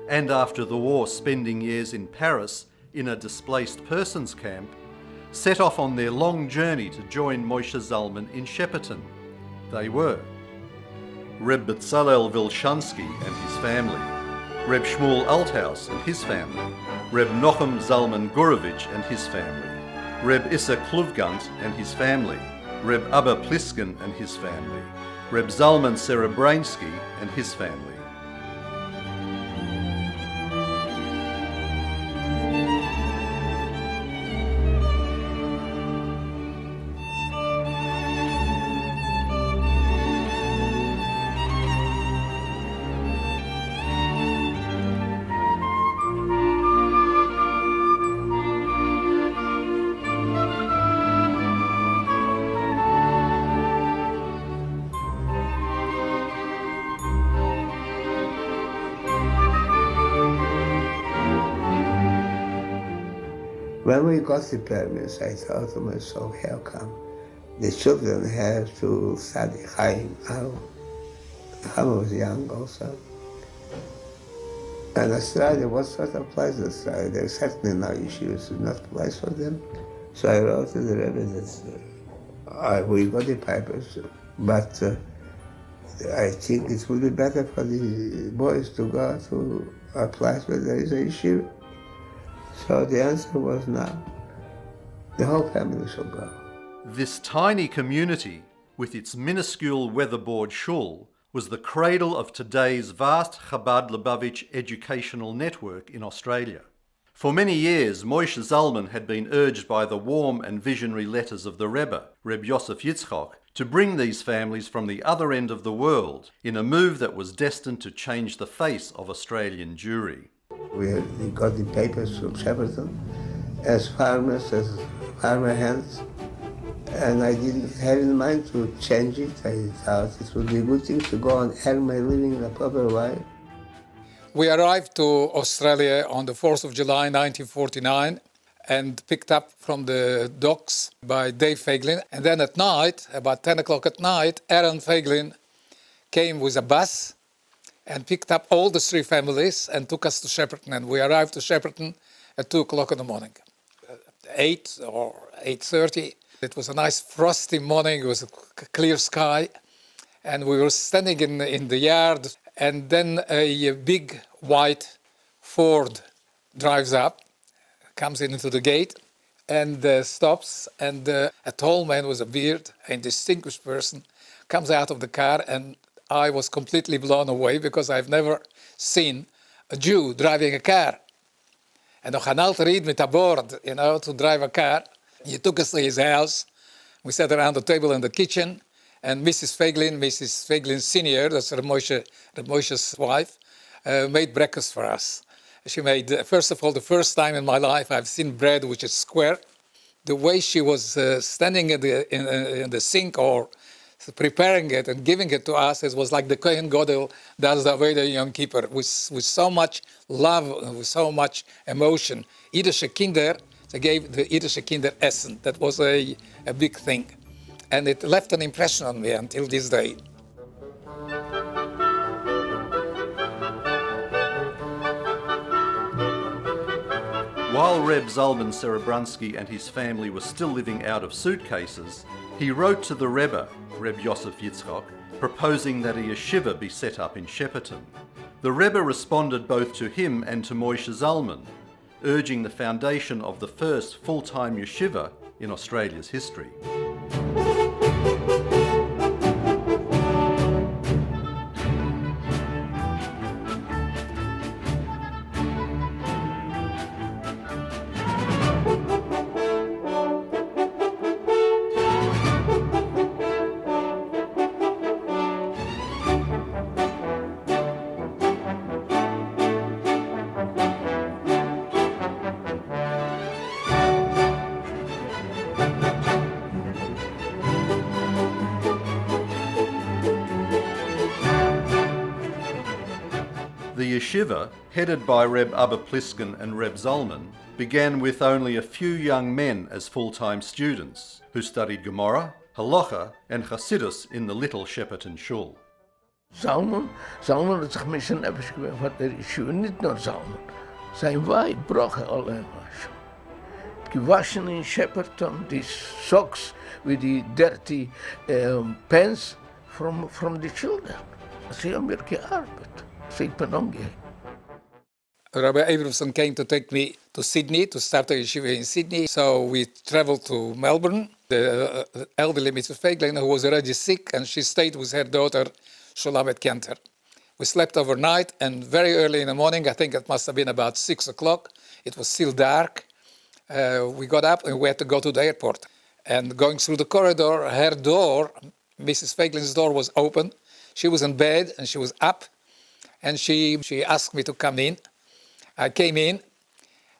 and after the war spending years in Paris in a displaced persons camp, set off on their long journey to join Moshe Zalman in Shepparton. They were Reb Bezalel Vilshansky and his family, Reb Shmuel Althaus and his family, Reb Nochem Zalman Gurovich and his family, Reb Issa Kluvgant and his family, Reb Abba Pliskin and his family, Reb Zalman Serebransky and his family. When we got the permits, I thought to myself, how come the children have to study Chaim? I was young also. And Australia, what sort of place is Australia? There's certainly no issues, not a place for them. So I wrote to the Rebbe that we got the papers, but I think it would be better for the boys to go to a place where there is an issue. So the answer was no. The whole family should go. This tiny community, with its minuscule weatherboard shul, was the cradle of today's vast Chabad Lubavitch educational network in Australia. For many years, Moshe Zalman had been urged by the warm and visionary letters of the Rebbe, Reb Yosef Yitzchok, to bring these families from the other end of the world in a move that was destined to change the face of Australian Jewry. We got the papers from Shepparton as farmers, as farmer hands, and I didn't have in mind to change it. I thought it would be a good thing to go and earn my living in a proper way. We arrived to Australia on the 4th of July 1949 and picked up from the docks by Dave Feiglin. And then at night, about 10 o'clock at night, Aaron Feiglin came with a bus and picked up all the three families and took us to Shepparton. And we arrived to Shepparton at 2 o'clock in the morning, 8 or 8:30. It was a nice frosty morning. It was a clear sky. And we were standing in the yard. And then a big white Ford drives up, comes into the gate, and stops. And a tall man with a beard, a distinguished person, comes out of the car, and I was completely blown away because I've never seen a Jew driving a car. And nog een alter Yid met aboard, to drive a car. He took us to his house. We sat around the table in the kitchen, and Mrs. Feiglin Senior, that's Reb Moshe's wife, made breakfast for us. She made, first of all, the first time in my life I've seen bread which is square. The way she was standing in the sink or preparing it and giving it to us, it was like the Kohen Gadol does the Aveda Yom Kippur, with so much love, with so much emotion. Yiddische Kinder, they gave the Yiddische Kinder Essen. That was a big thing. And it left an impression on me until this day. While Reb Zalman Serebransky and his family were still living out of suitcases, he wrote to the Rebbe, Reb Yosef Yitzchok, proposing that a yeshiva be set up in Shepparton. The Rebbe responded both to him and to Moshe Zalman, urging the foundation of the first full-time yeshiva in Australia's history. The yeshiva, headed by Reb Abba Pliskin and Reb Zalman, began with only a few young men as full-time students who studied Gemara, Halacha and Chassidus in the little Shepparton shul. Zalman hat sich mischen etwas gewöhnt, hat Yeshiva, nicht nur Zalman. Sein Weib brach allein was. gewaschen in Shepperton, these socks with the dirty pants from the children. Sie haben mir gearbeitet. Sie penonge. Rabbi Abramson came to take me to Sydney, to start a yeshiva in Sydney. So we traveled to Melbourne. The elderly Mrs. Feiglin, who was already sick, and she stayed with her daughter, Shulamet Kenter. We slept overnight, and very early in the morning, I think it must have been about 6 o'clock, it was still dark. We got up and we had to go to the airport. And going through the corridor, her door, Mrs. Feiglin's door, was open. She was in bed and she was up, and she asked me to come in. I came in,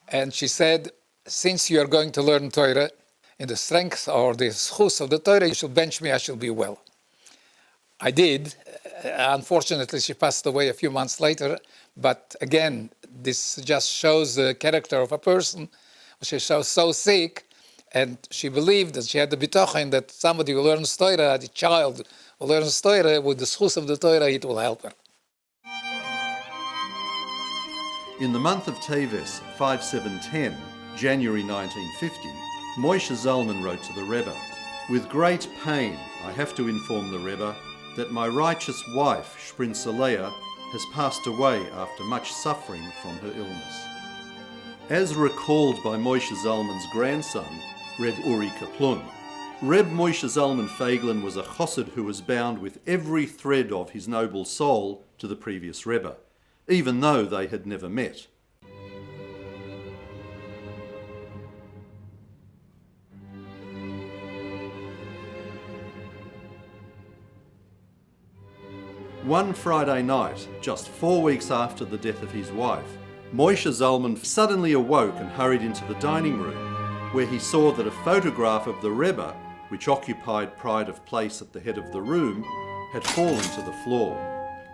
and she said, since you are going to learn Torah, in the strength or the schus of the Torah, you shall bench me, I shall be well. I did. Unfortunately, she passed away a few months later, but again, this just shows the character of a person. She was so sick, and she believed that she had the bitachon that somebody who learns Torah, the child who learns Torah, with the schus of the Torah, it will help her. In the month of Teves, 5710, January 1950, Moshe Zalman wrote to the Rebbe, "With great pain, I have to inform the Rebbe that my righteous wife, Shprinza Leah, has passed away after much suffering from her illness." As recalled by Moshe Zalman's grandson, Reb Uri Kaplun, Reb Moshe Zalman Feiglin was a chassid who was bound with every thread of his noble soul to the previous Rebbe, even though they had never met. One Friday night, just 4 weeks after the death of his wife, Moshe Zalman suddenly awoke and hurried into the dining room, where he saw that a photograph of the Rebbe, which occupied pride of place at the head of the room, had fallen to the floor.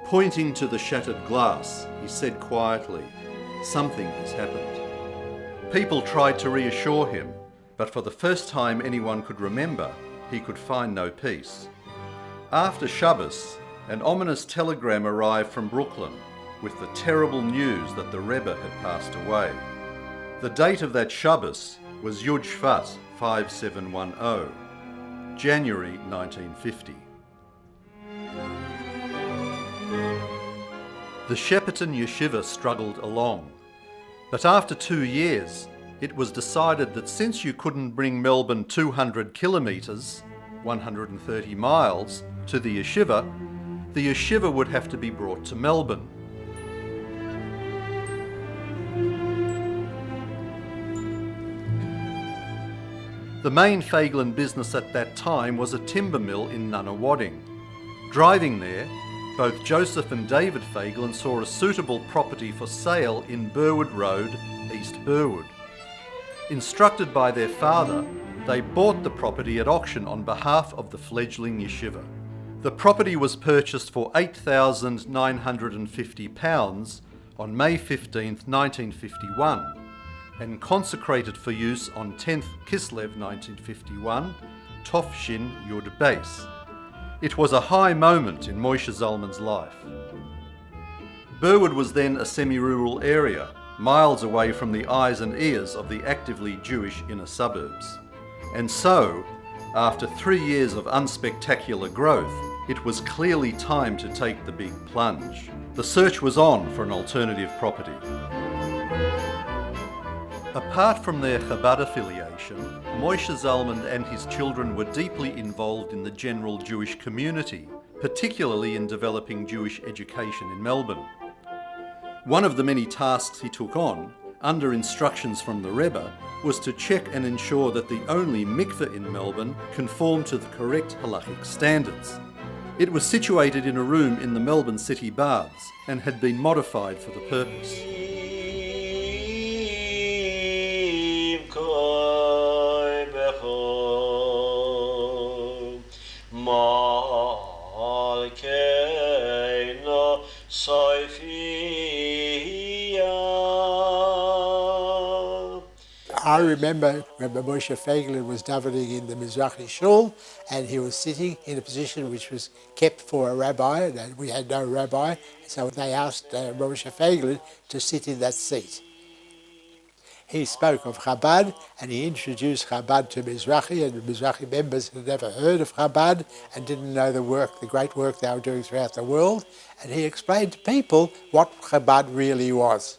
Pointing to the shattered glass, he said quietly, "Something has happened." People tried to reassure him, but for the first time anyone could remember, he could find no peace. After Shabbos, an ominous telegram arrived from Brooklyn with the terrible news that the Rebbe had passed away. The date of that Shabbos was Yud Shvat 5710, January 1950. The Shepperton Yeshiva struggled along, but after 2 years, it was decided that since you couldn't bring Melbourne 200 kilometres, 130 miles, to the yeshiva would have to be brought to Melbourne. The main Feiglin business at that time was a timber mill in Nunawading. Driving there, both Joseph and David Feiglin saw a suitable property for sale in Burwood Road, East Burwood. Instructed by their father, they bought the property at auction on behalf of the fledgling yeshiva. The property was purchased for £8,950 on May 15, 1951, and consecrated for use on 10th Kislev 1951, Tov Shin Yud Beis. It was a high moment in Moshe Zalman's life. Burwood was then a semi-rural area, miles away from the eyes and ears of the actively Jewish inner suburbs. And so, after 3 years of unspectacular growth, it was clearly time to take the big plunge. The search was on for an alternative property. Apart from their Chabad affiliation, Moshe Zalman and his children were deeply involved in the general Jewish community, particularly in developing Jewish education in Melbourne. One of the many tasks he took on, under instructions from the Rebbe, was to check and ensure that the only mikveh in Melbourne conformed to the correct halachic standards. It was situated in a room in the Melbourne City Baths and had been modified for the purpose. I remember Rabbi Moshe Feiglin was davening in the Mizrahi Shul, and he was sitting in a position which was kept for a rabbi, and we had no rabbi, so they asked Moshe Feiglin to sit in that seat. he spoke of Chabad and he introduced Chabad to Mizrahi, and the Mizrahi members had never heard of Chabad and didn't know the great work they were doing throughout the world. And he explained to people what Chabad really was.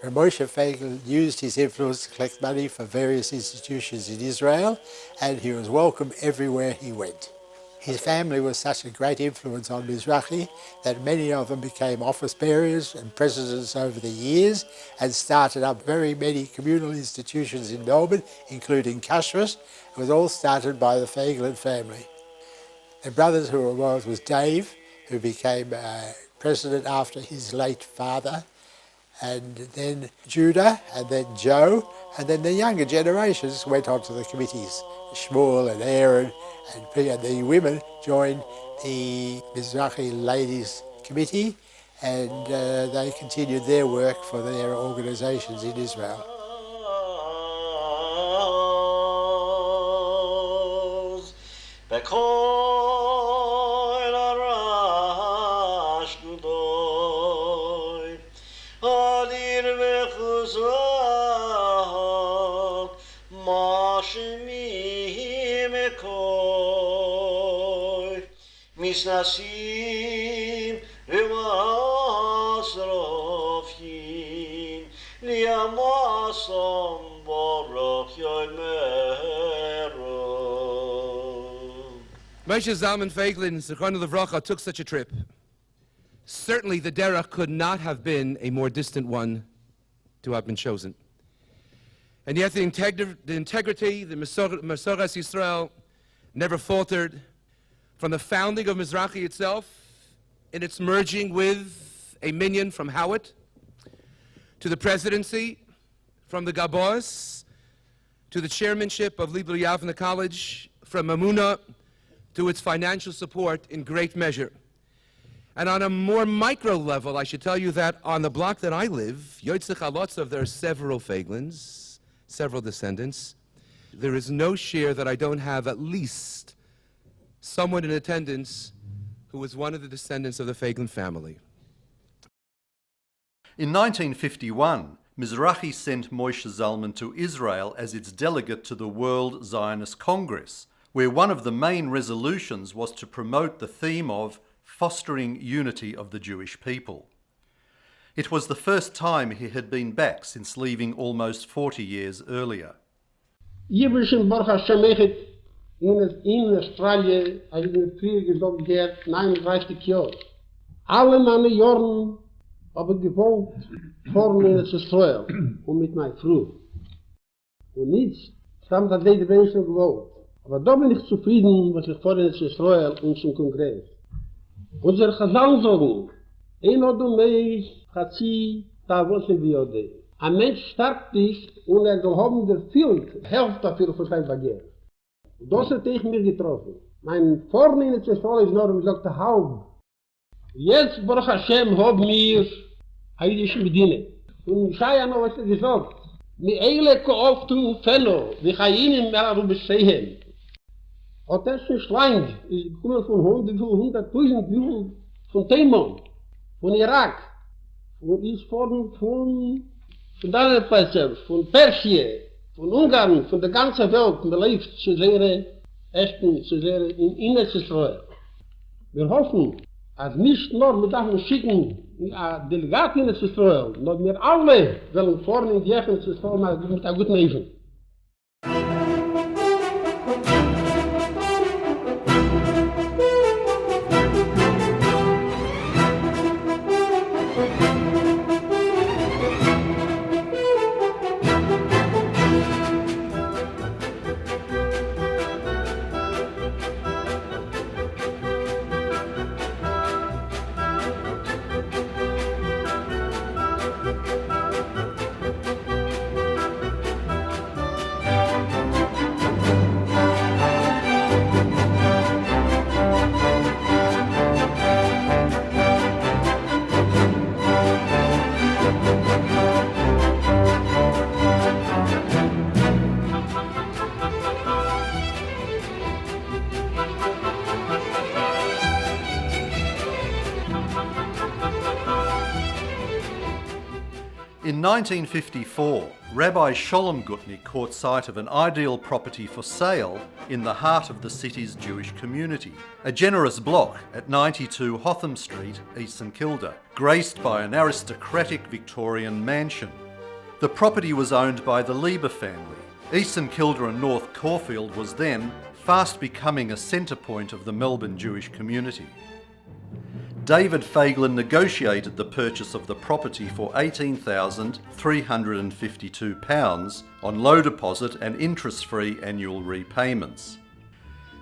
Moshe Feiglin used his influence to collect money for various institutions in Israel, and he was welcome everywhere he went. His family was such a great influence on Mizrahi that many of them became office bearers and presidents over the years and started up very many communal institutions in Melbourne, including Kashrus. It was all started by the Feiglin family. Their brothers who was Dave, who became president after his late father, and then Judah, and then Joe, and then the younger generations went on to the committees. Shmuel and Aaron and the women joined the Mizrahi Ladies Committee, and they continued their work for their organizations in Israel. Misnasim v'masrofim li'amasom baruch yomeru. Moshe Zalman Feiglin, Zichrono Livracha, took such a trip. Certainly the derech could not have been a more distant one to have been chosen. And yet the integrity, the Masoras Yisrael never faltered. From the founding of Mizrahi itself, in its merging with a minion from Howard, to the presidency, from the Gabos, to the chairmanship of Libra Yavna College, from Mamuna to its financial support in great measure. And on a more micro level, I should tell you that on the block that I live, Yotzich Alotzov, there are several Feiglins, several descendants. There is no share that I don't have at least someone in attendance who was one of the descendants of the Feiglin family. In 1951, Mizrahi sent Moshe Zalman to Israel as its delegate to the World Zionist Congress, where one of the main resolutions was to promote the theme of fostering unity of the Jewish people. It was the first time he had been back since leaving almost 40 years earlier. In Australië heb ik me früher gedopt 39 Jahre. Alle meine Jahren habe ich gewohnt vorne in Israel und mit meiner Frau. Und nichts stammt an diese Menschen gewohnt. Aber da bin ich zufrieden, was ich vorne in Israel und zum Kongress. Unsere Chazal sagen, ein oder mehr Chatzi Tavose Viode. Ein Mensch stark ist und soll haben der Hälfte dafür für sein Begehr. Das hat ich mir getroffen. Mein vorne in Israel ist nur gesagt, der Haupt. Jetzt, Baruch Hashem, haben wir Heidische Medine. Und ich habe ja noch was gesagt. Mi eile kooftu Fellow, wie Chayin im Meraru Besehen. Und das ist lang, ist gekommen von 100.000, wie viel von Teimon, von Irak. Und ist von anderen Plätzen, von Persien, von Ungarn, von der ganzen Welt, man lebt zu sehr in Israel. Wir hoffen, als nicht nur mit davon schicken, Delegaten in Israel, sondern wir alle wollen vorne in die Echen zu Israel mit einem guten Leben. 1954, Rabbi Sholem Gutnick caught sight of an ideal property for sale in the heart of the city's Jewish community, a generous block at 92 Hotham Street, East St Kilda, graced by an aristocratic Victorian mansion. The property was owned by the Lieber family. East St Kilda and North Caulfield was then fast becoming a centre point of the Melbourne Jewish community. David Feiglin negotiated the purchase of the property for £18,352 on low deposit and interest-free annual repayments.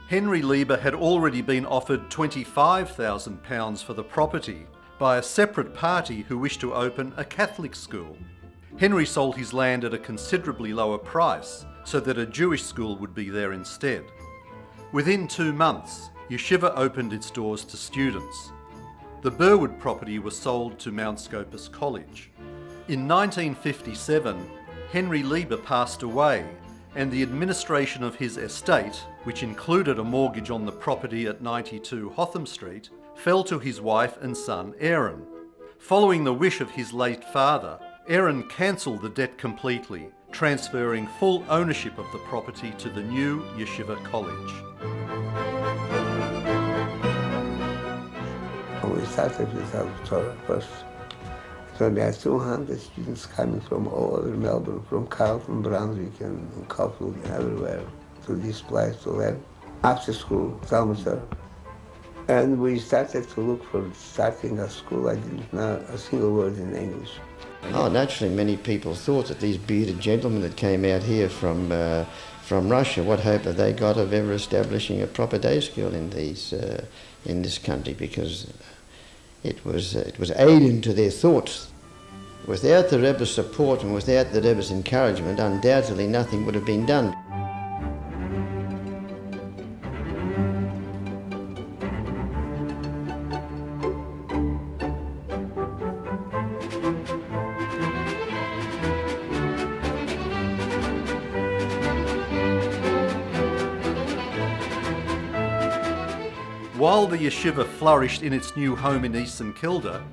Henry Lieber had already been offered £25,000 for the property by a separate party who wished to open a Catholic school. Henry sold his land at a considerably lower price so that a Jewish school would be there instead. Within 2 months, Yeshiva opened its doors to students. The Burwood property was sold to Mount Scopus College. In 1957, Henry Lieber passed away, and the administration of his estate, which included a mortgage on the property at 92 Hotham Street, fell to his wife and son Aaron. Following the wish of his late father, Aaron cancelled the debt completely, transferring full ownership of the property to the new Yeshiva College. We started with our Torah first. So there are 200 students coming from all over Melbourne, from Carlton, Brunswick, and Caulfield, and everywhere to this place to learn. After school, Talmud Torah. And we started to look for starting a school. I didn't know a single word in English. Oh, naturally, many people thought that these bearded gentlemen that came out here from Russia, what hope have they got of ever establishing a proper day school in this country? Because it was alien to their thoughts. Without the Rebbe's support and without the Rebbe's encouragement, undoubtedly nothing would have been done. While the yeshiva flourished in its new home in East St Kilda,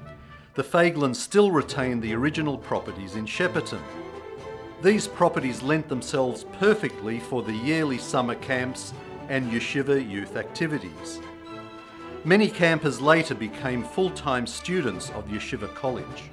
the Feiglins still retained the original properties in Shepparton. These properties lent themselves perfectly for the yearly summer camps and yeshiva youth activities. Many campers later became full-time students of Yeshiva College.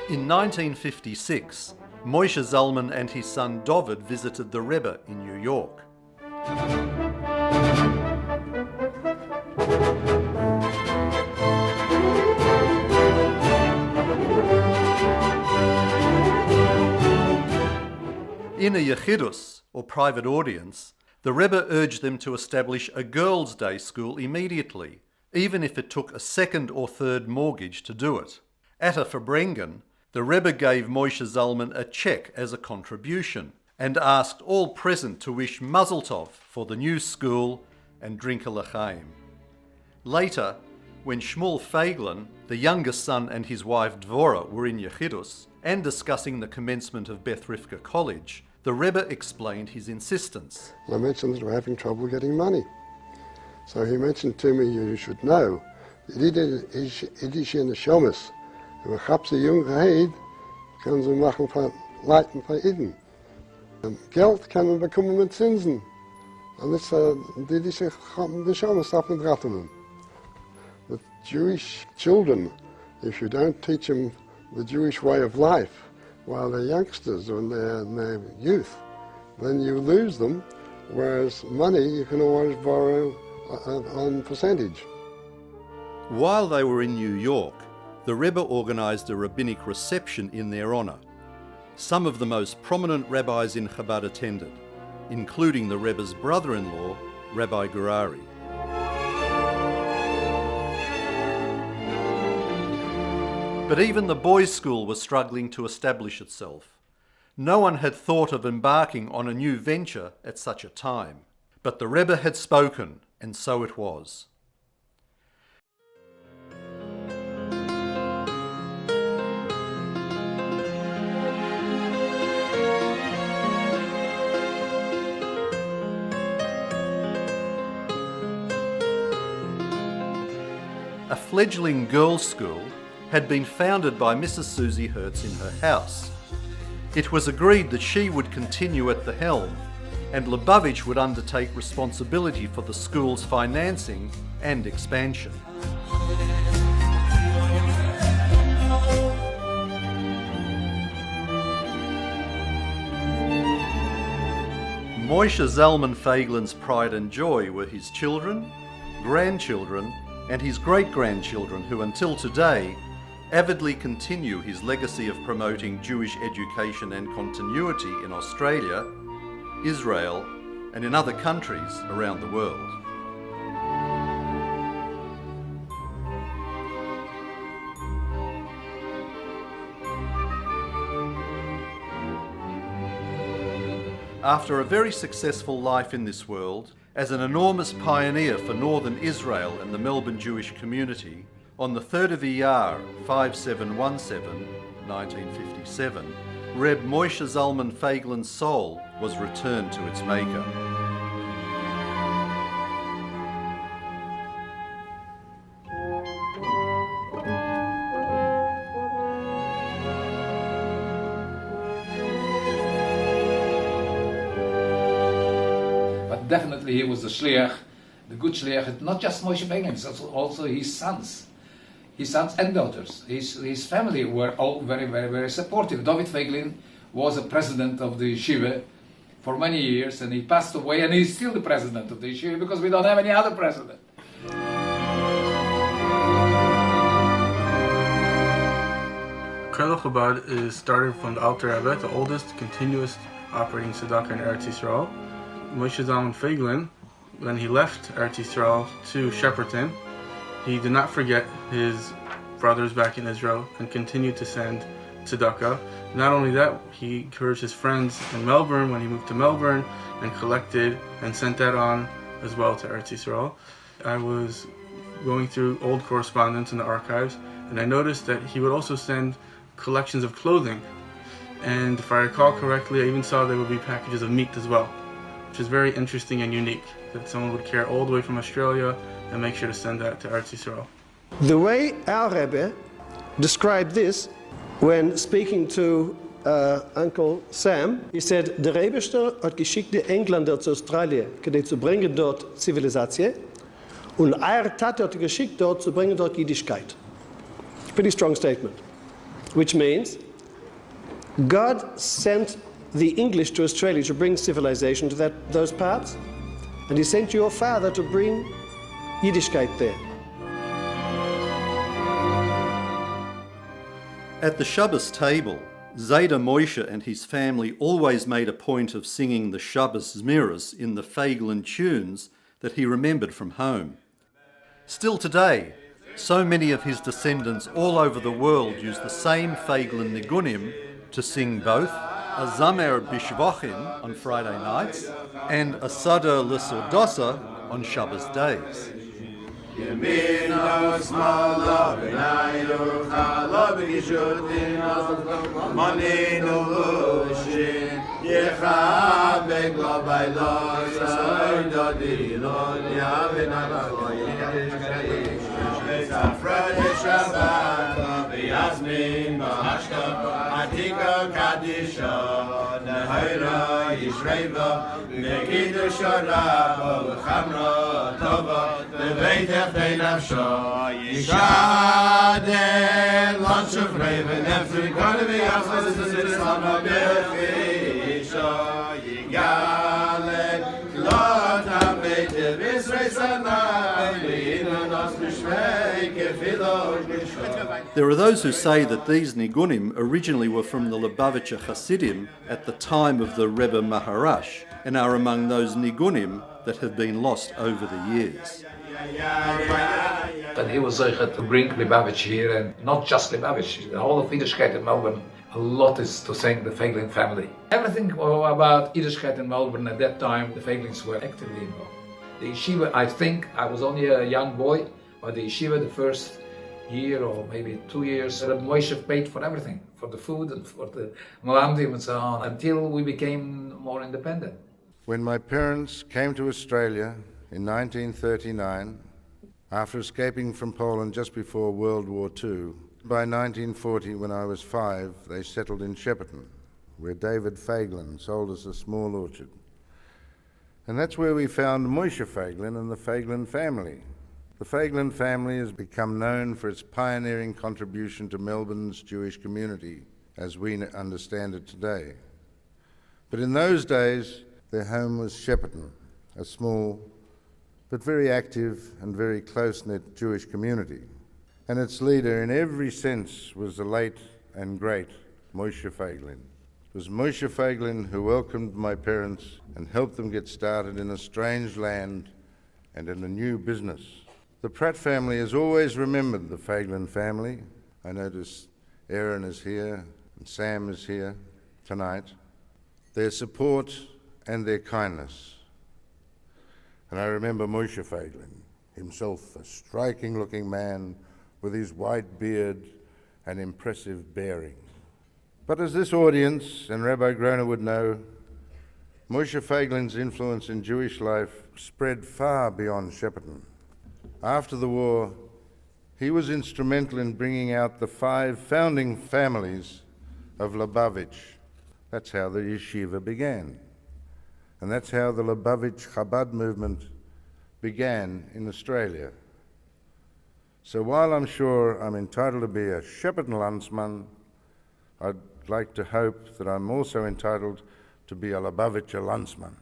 In 1956, Moshe Zalman and his son Dovid visited the Rebbe in New York. In a yechidus, or private audience, the Rebbe urged them to establish a girls' day school immediately, even if it took a second or third mortgage to do it. At a Farbrengen, the Rebbe gave Moshe Zalman a cheque as a contribution and asked all present to wish Mazel Tov for the new school and drink a l'chaim. Later, when Shmuel Feiglin, the youngest son, and his wife Dvorah were in Yechidus and discussing the commencement of Beth Rivka College, the Rebbe explained his insistence. I mentioned that we're having trouble getting money. So he mentioned to me, you should know, Idische Neshomas, we haben sie jung geheid, können sie machen von Leuten von Iden. Geld kann man bekommen mit Zinsen. Und das die Idische Neshomas darf man raten. The Jewish children, if you don't teach them the Jewish way of life while they're youngsters or in their youth, then you lose them, whereas money you can always borrow on percentage. While they were in New York, the Rebbe organised a rabbinic reception in their honour. Some of the most prominent rabbis in Chabad attended, including the Rebbe's brother-in-law, Rabbi Gurari. But even the boys' school was struggling to establish itself. No one had thought of embarking on a new venture at such a time. But the Rebbe had spoken, and so it was. A fledgling girls' school had been founded by Mrs. Susie Hertz in her house. It was agreed that she would continue at the helm, and Lubavitch would undertake responsibility for the school's financing and expansion. Moshe Zalman Feiglin's pride and joy were his children, grandchildren, and his great-grandchildren who until today avidly continue his legacy of promoting Jewish education and continuity in Australia, Israel, and in other countries around the world. After a very successful life in this world, as an enormous pioneer for northern Israel and the Melbourne Jewish community, on the 3rd of Iyar, 5717, 1957, Reb Moshe Zalman Feiglin's soul was returned to its maker. But definitely he was the shliach, the good shliach, not just Moshe Feiglin, it's also his sons. His sons and daughters. His family were all very, very, very supportive. David Feiglin was a president of the yeshiva for many years, and he passed away, and he's still the president of the yeshiva because we don't have any other president. Kreidel Chabad is started from the Alter Rebbe, the oldest continuous operating tzedakah in Eretz Yisrael. Moshe Zalman Feiglin, when he left Eretz Yisrael to Shepperton, he did not forget his brothers back in Israel and continued to send tzedakah. Not only that, he encouraged his friends in Melbourne when he moved to Melbourne and collected and sent that on as well to Eretz Yisrael. I was going through old correspondence in the archives, and I noticed that he would also send collections of clothing. And if I recall correctly, I even saw there would be packages of meat as well, which is very interesting and unique, that someone would care all the way from Australia and make sure to send that to Eretz Yisrael. The way our Rebbe described this when speaking to Uncle Sam, he said, der Rebester hat geschickt die Engländer zu Australien, zu bringen dort Zivilisatie, und Tate hat geschickt dort zu bringen dort Jiddischkeit. Pretty strong statement, which means God sent the English to Australia to bring civilization to those parts, and he sent your father to bring Yiddishkeit there. At the Shabbos table, Zayda Moshe and his family always made a point of singing the Shabbos Zmiras in the Feiglin tunes that he remembered from home. Still today, so many of his descendants all over the world use the same Feiglin Nigunim to sing both a Zamer Bishvachim on Friday nights and a Sada L'Sodosa on Shabbos days. Yemino smala v'nayu chala v'gishutin maninu lushin yecha begla baylo soydodi lonya v'navagoyin Safra Shabbat v'yasmin b'hashka atika kadisha nehayra yishreva v'kiddush rabba v'chamra tova v'beitech v'nafsha yishadeh lot shofrei v'nefri kol v'yachos v'zitzlama b'chisha yigale klot ha'beit v'isrei sanai v'inu nos b'shvei kefilo There are those who say that these nigunim originally were from the Lubavitcher Hasidim at the time of the Rebbe Maharash and are among those nigunim that have been lost over the years. And he was to bring Lubavitch here, and not just Lubavitch, the whole of Yiddishkeit in Melbourne. A lot is to thank the Feiglin family. Everything about Yiddishkeit in Melbourne at that time, the Feiglins were actively involved. The yeshiva, I think, I was only a young boy, but the yeshiva, the first year or maybe 2 years, Reb Moshe paid for everything, for the food and for the melamdim and so on, until we became more independent. When my parents came to Australia in 1939, after escaping from Poland just before World War II, by 1940, when I was 5, they settled in Shepparton, where David Feiglin sold us a small orchard. And that's where we found Moshe Feiglin and the Feiglin family. The Feiglin family has become known for its pioneering contribution to Melbourne's Jewish community, as we understand it today. But in those days, their home was Shepparton, a small but very active and very close-knit Jewish community. And its leader in every sense was the late and great Moshe Feiglin. It was Moshe Feiglin who welcomed my parents and helped them get started in a strange land and in a new business. The Pratt family has always remembered the Feiglin family. I notice Aaron is here and Sam is here tonight. Their support and their kindness. And I remember Moshe Feiglin, himself a striking-looking man with his white beard and impressive bearing. But as this audience and Rabbi Groner would know, Moshe Feiglin's influence in Jewish life spread far beyond Shepparton. After the war, he was instrumental in bringing out the 5 founding families of Lubavitch. That's how the yeshiva began. And that's how the Lubavitch Chabad movement began in Australia. So while I'm sure I'm entitled to be a Shepparton Landsman, I'd like to hope that I'm also entitled to be a Lubavitcher Landsman.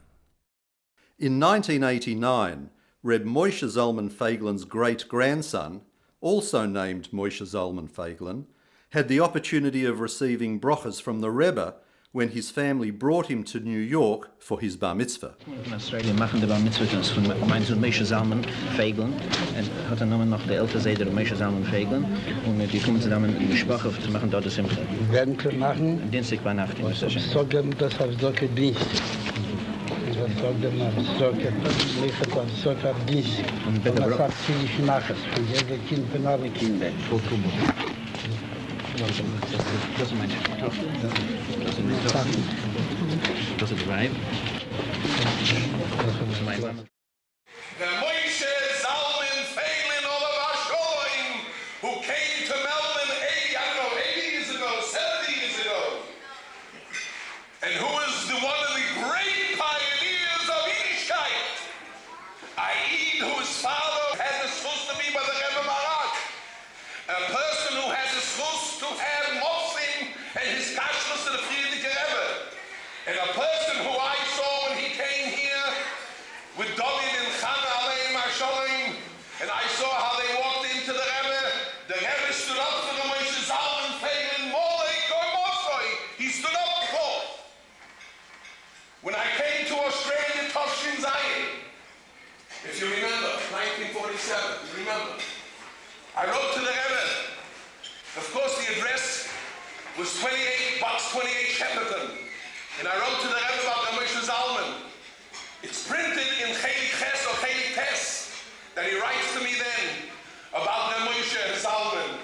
In 1989, Reb Moshe Zalman Feiglin's great-grandson, also named Moshe Zalman Feiglin, had the opportunity of receiving brochas from the Rebbe when his family brought him to New York for his bar mitzvah. In Australia machen die bar mitzvah von meinem Sohn Moshe Zalman Feiglin und hat genommen noch der ältere Seder Moshe Zalman Feiglin und die kommen zusammen in die Sprache zu machen dort das Simcha. Werden wir machen? Dienstag bei Nacht. Sagen das auf solche Dienst. Das sagt man, sagt auf solche Dienst. Und das sagt viel nachher. Von jedem Kind für alle Kinder. Das ist meine Tochter. Das ist die Weib. Das ist mein Mann. The Moshe Zalman Feiglin Olav Hasholim, who came to Melbourne 80 years ago, 70 years ago, and who is one of the great pioneers of Yiddishkeit, i.e. whose father had the schus to be by the Rebbe Maharaj, a person who has the schus to have Mosing and his kashrus to the Friedrich Rebbe, and a person who I saw when he came here with David and Chana Aleim Hasholim, and I saw how they walked into the Rebbe. The Rebbe stood up for the Moshe Zalman Feiglin, Molei Gormosoi. He stood up for. When I came to Australia, Toshin Zayin, if you remember, 1947, you remember, I wrote to the Rebbe. Of course, the address was 28, box 28 Shepparton. And I wrote to the Rebbe about the Moshe Zalman. It's printed in Chelik Ches or Chelik Tes that he writes to me then about the Moshe Zalman.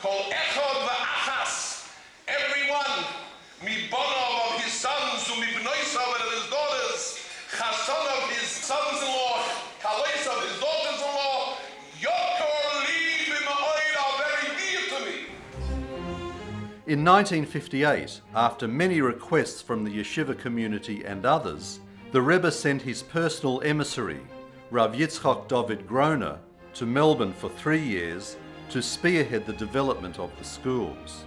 Called Echod V'Achas. Everyone, mi bonov of his sons, mi bnoisav of his daughters, chason of his sons-in-law, kalois of his daughters-in-law, yokor li b'ma'oid are very dear to me. In 1958, after many requests from the yeshiva community and others, the Rebbe sent his personal emissary, Rav Yitzchak David Groner, to Melbourne for 3 years to spearhead the development of the schools.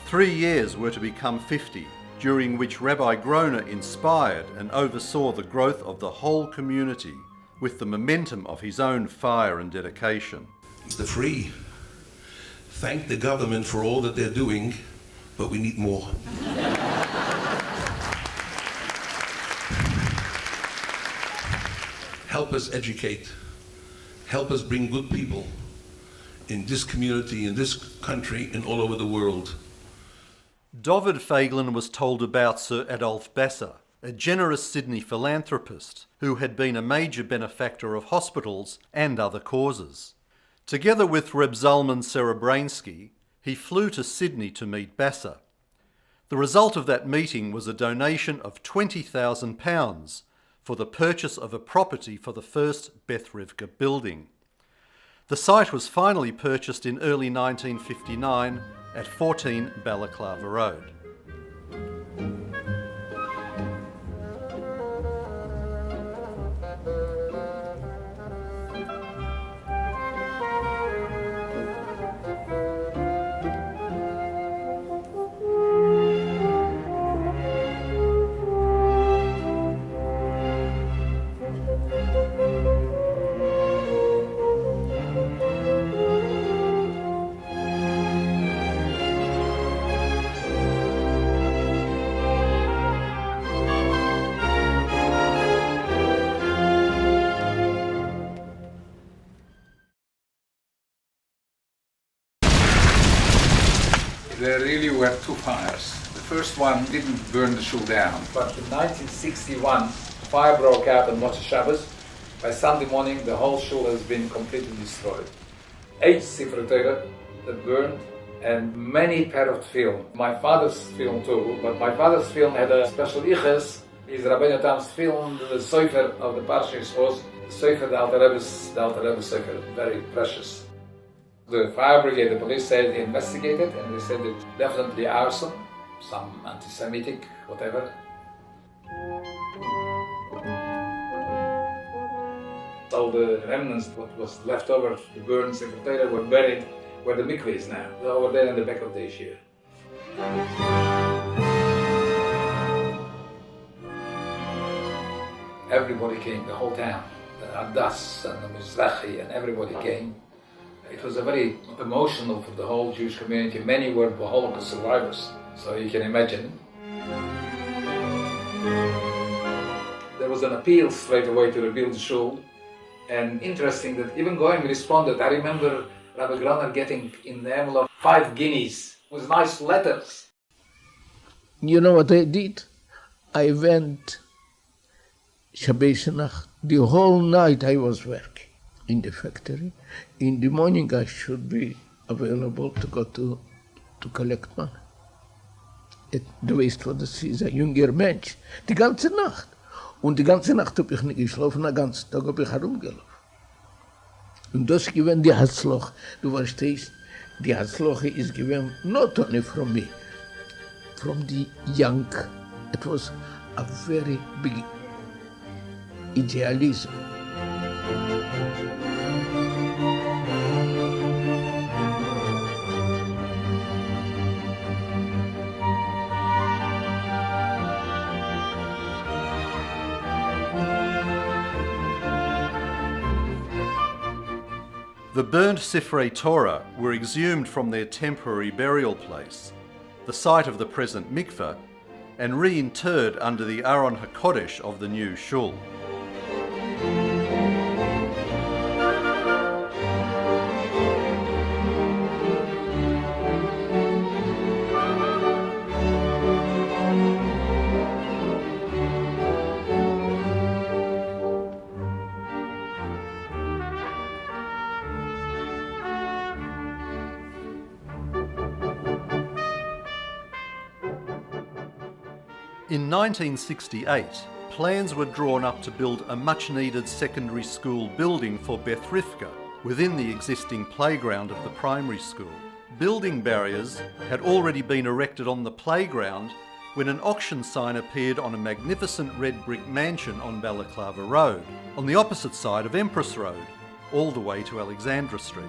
3 years were to become 50, during which Rabbi Groner inspired and oversaw the growth of the whole community with the momentum of his own fire and dedication. The free thank the government for all that they're doing, but we need more. Help us educate. Help us bring good people in this community, in this country, and all over the world. David Feiglin was told about Sir Adolphe Besser, a generous Sydney philanthropist who had been a major benefactor of hospitals and other causes. Together with Reb Zalman Serebransky, he flew to Sydney to meet Besser. The result of that meeting was a donation of £20,000 for the purchase of a property for the first Beth Rivka building. The site was finally purchased in early 1959 at 14 Balaclava Road. There really were two fires. The first one didn't burn the shul down, but in 1961, fire broke out on Motzei Shabbos. By Sunday morning, the whole shul has been completely destroyed. 8 Sifrei Torah that burned, and many parrot film. My father's film too, but my father's film had a special iches. His Rabbeinu Tam's film, the Sofer of the Parshas was the Sofer, the Alter Rebbe's Sofer, very precious. The fire brigade, the police said they investigated, and they said it's definitely arson, some anti-Semitic, whatever. All the remnants, what was left over, the burned Sifrei Torah, were buried where the mikveh is now, over there in the back of the yeshiva. Everybody came, the whole town, the Adas and the Mizrahi, and everybody came. It was a very emotional for the whole Jewish community. Many were Holocaust survivors, so you can imagine. There was an appeal straight away to rebuild the shul, and interesting that even Goyim responded. I remember Rabbi Groner getting in the envelope 5 guineas with nice letters. You know what I did? I went Shabbos Nacht. The whole night I was working in the factory. In the morning I should be available to go to collect money. Du weißt, wo das ist, ein junger Mensch. Die ganze Nacht. Und die ganze Nacht habe ich nicht geschlafen, den ganzen Tag habe ich herumgelaufen. Und das gewinnt die Hatzloch. Du verstehst, die Hatzloch ist gewinnt not only from me, from the young. It was a very big idealism. The burnt Sifrei Torah were exhumed from their temporary burial place, the site of the present mikveh, and reinterred under the Aron HaKodesh of the new shul. In 1968, plans were drawn up to build a much-needed secondary school building for Beth Rivka within the existing playground of the primary school. Building barriers had already been erected on the playground when an auction sign appeared on a magnificent red brick mansion on Balaclava Road, on the opposite side of Empress Road, all the way to Alexandra Street.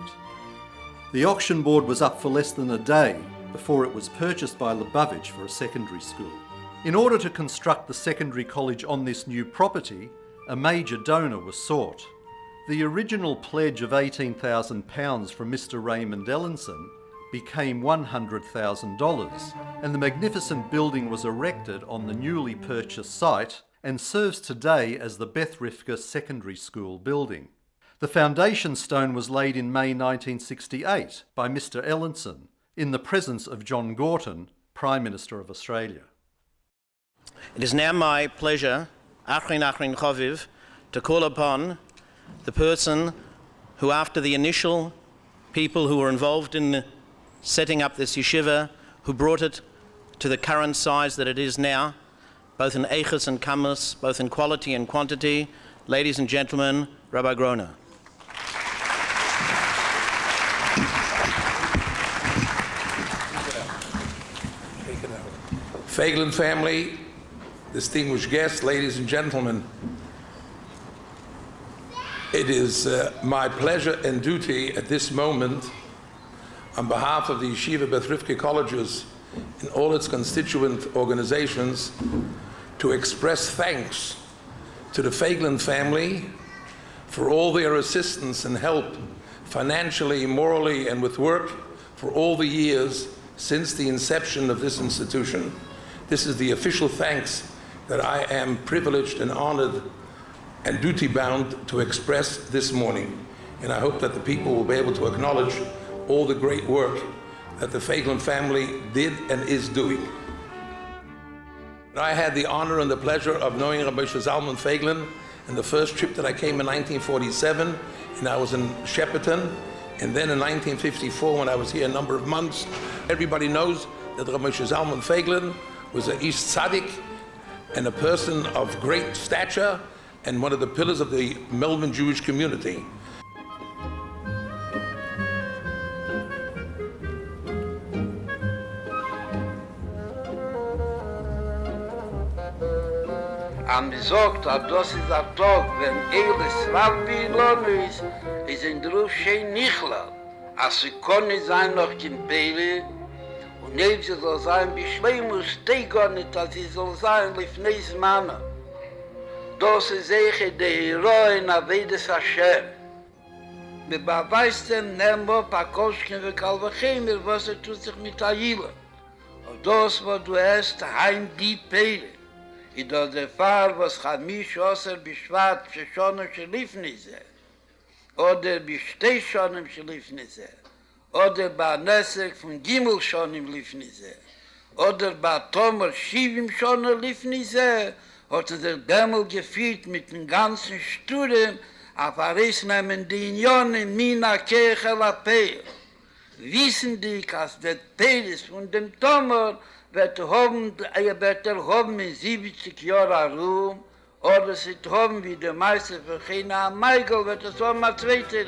The auction board was up for less than a day before it was purchased by Lubavitch for a secondary school. In order to construct the secondary college on this new property, a major donor was sought. The original pledge of £18,000 from Mr. Raymond Ellenson became $100,000, and the magnificent building was erected on the newly purchased site and serves today as the Beth Rivka Secondary School building. The foundation stone was laid in May 1968 by Mr. Ellenson in the presence of John Gorton, Prime Minister of Australia. It is now my pleasure, Achrin Choviv, to call upon the person who, after the initial people who were involved in setting up this yeshiva, who brought it to the current size that it is now, both in eichus and kamus, both in quality and quantity, ladies and gentlemen, Rabbi Groner. Feiglin family, distinguished guests, ladies and gentlemen, it is my pleasure and duty at this moment, on behalf of the Yeshiva Beth Rivka colleges and all its constituent organizations, to express thanks to the Feiglin family for all their assistance and help, financially, morally, and with work for all the years since the inception of this institution. This is the official thanks that I am privileged and honored and duty-bound to express this morning. And I hope that the people will be able to acknowledge all the great work that the Feiglin family did and is doing. I had the honor and the pleasure of knowing Rabbi Zalman Feiglin in the first trip that I came in 1947, and I was in Shepparton, and then in 1954 when I was here a number of months. Everybody knows that Rabbi Zalman Feiglin was an East Tzaddik and a person of great stature and one of the pillars of the Melbourne Jewish community. Am gesagt, das ist ein Tag, wenn Eiles Rabbi Ilonu ist in der Ruf Shein Nichla, als sie können sein noch im Pele, und neben sie soll sein, Beschleimus, Tegonit, als sie soll sein, Lifneis Mana. Das ist eiche der Heroin Avedes Hashem. Beweist dem Nemo, Pakoschken, und Kalvachemer, was tut sich mit Aila. Und das, was du hast, heim die Pele. I do der Fall, was Chamish Osser Bishvat Sheshonim Shelifni Zeh, oder Bishtei Shonim Shelifni Zeh, oder Ba Nesek von Gimel Shonim Lifni Zeh, oder Ba Tomer Shivim Shonim Lifni Zeh, hat der Dämmel geführt mit den ganzen Studien, auf Aris nehmen die Unionen Mina Kirche La Peir. Wissen die, dass der Peiris von dem Tomer wird haben in 70 Jahren Ruhm, oder sie haben wie der Meister für China am Michael, wird es haben ein zweiter.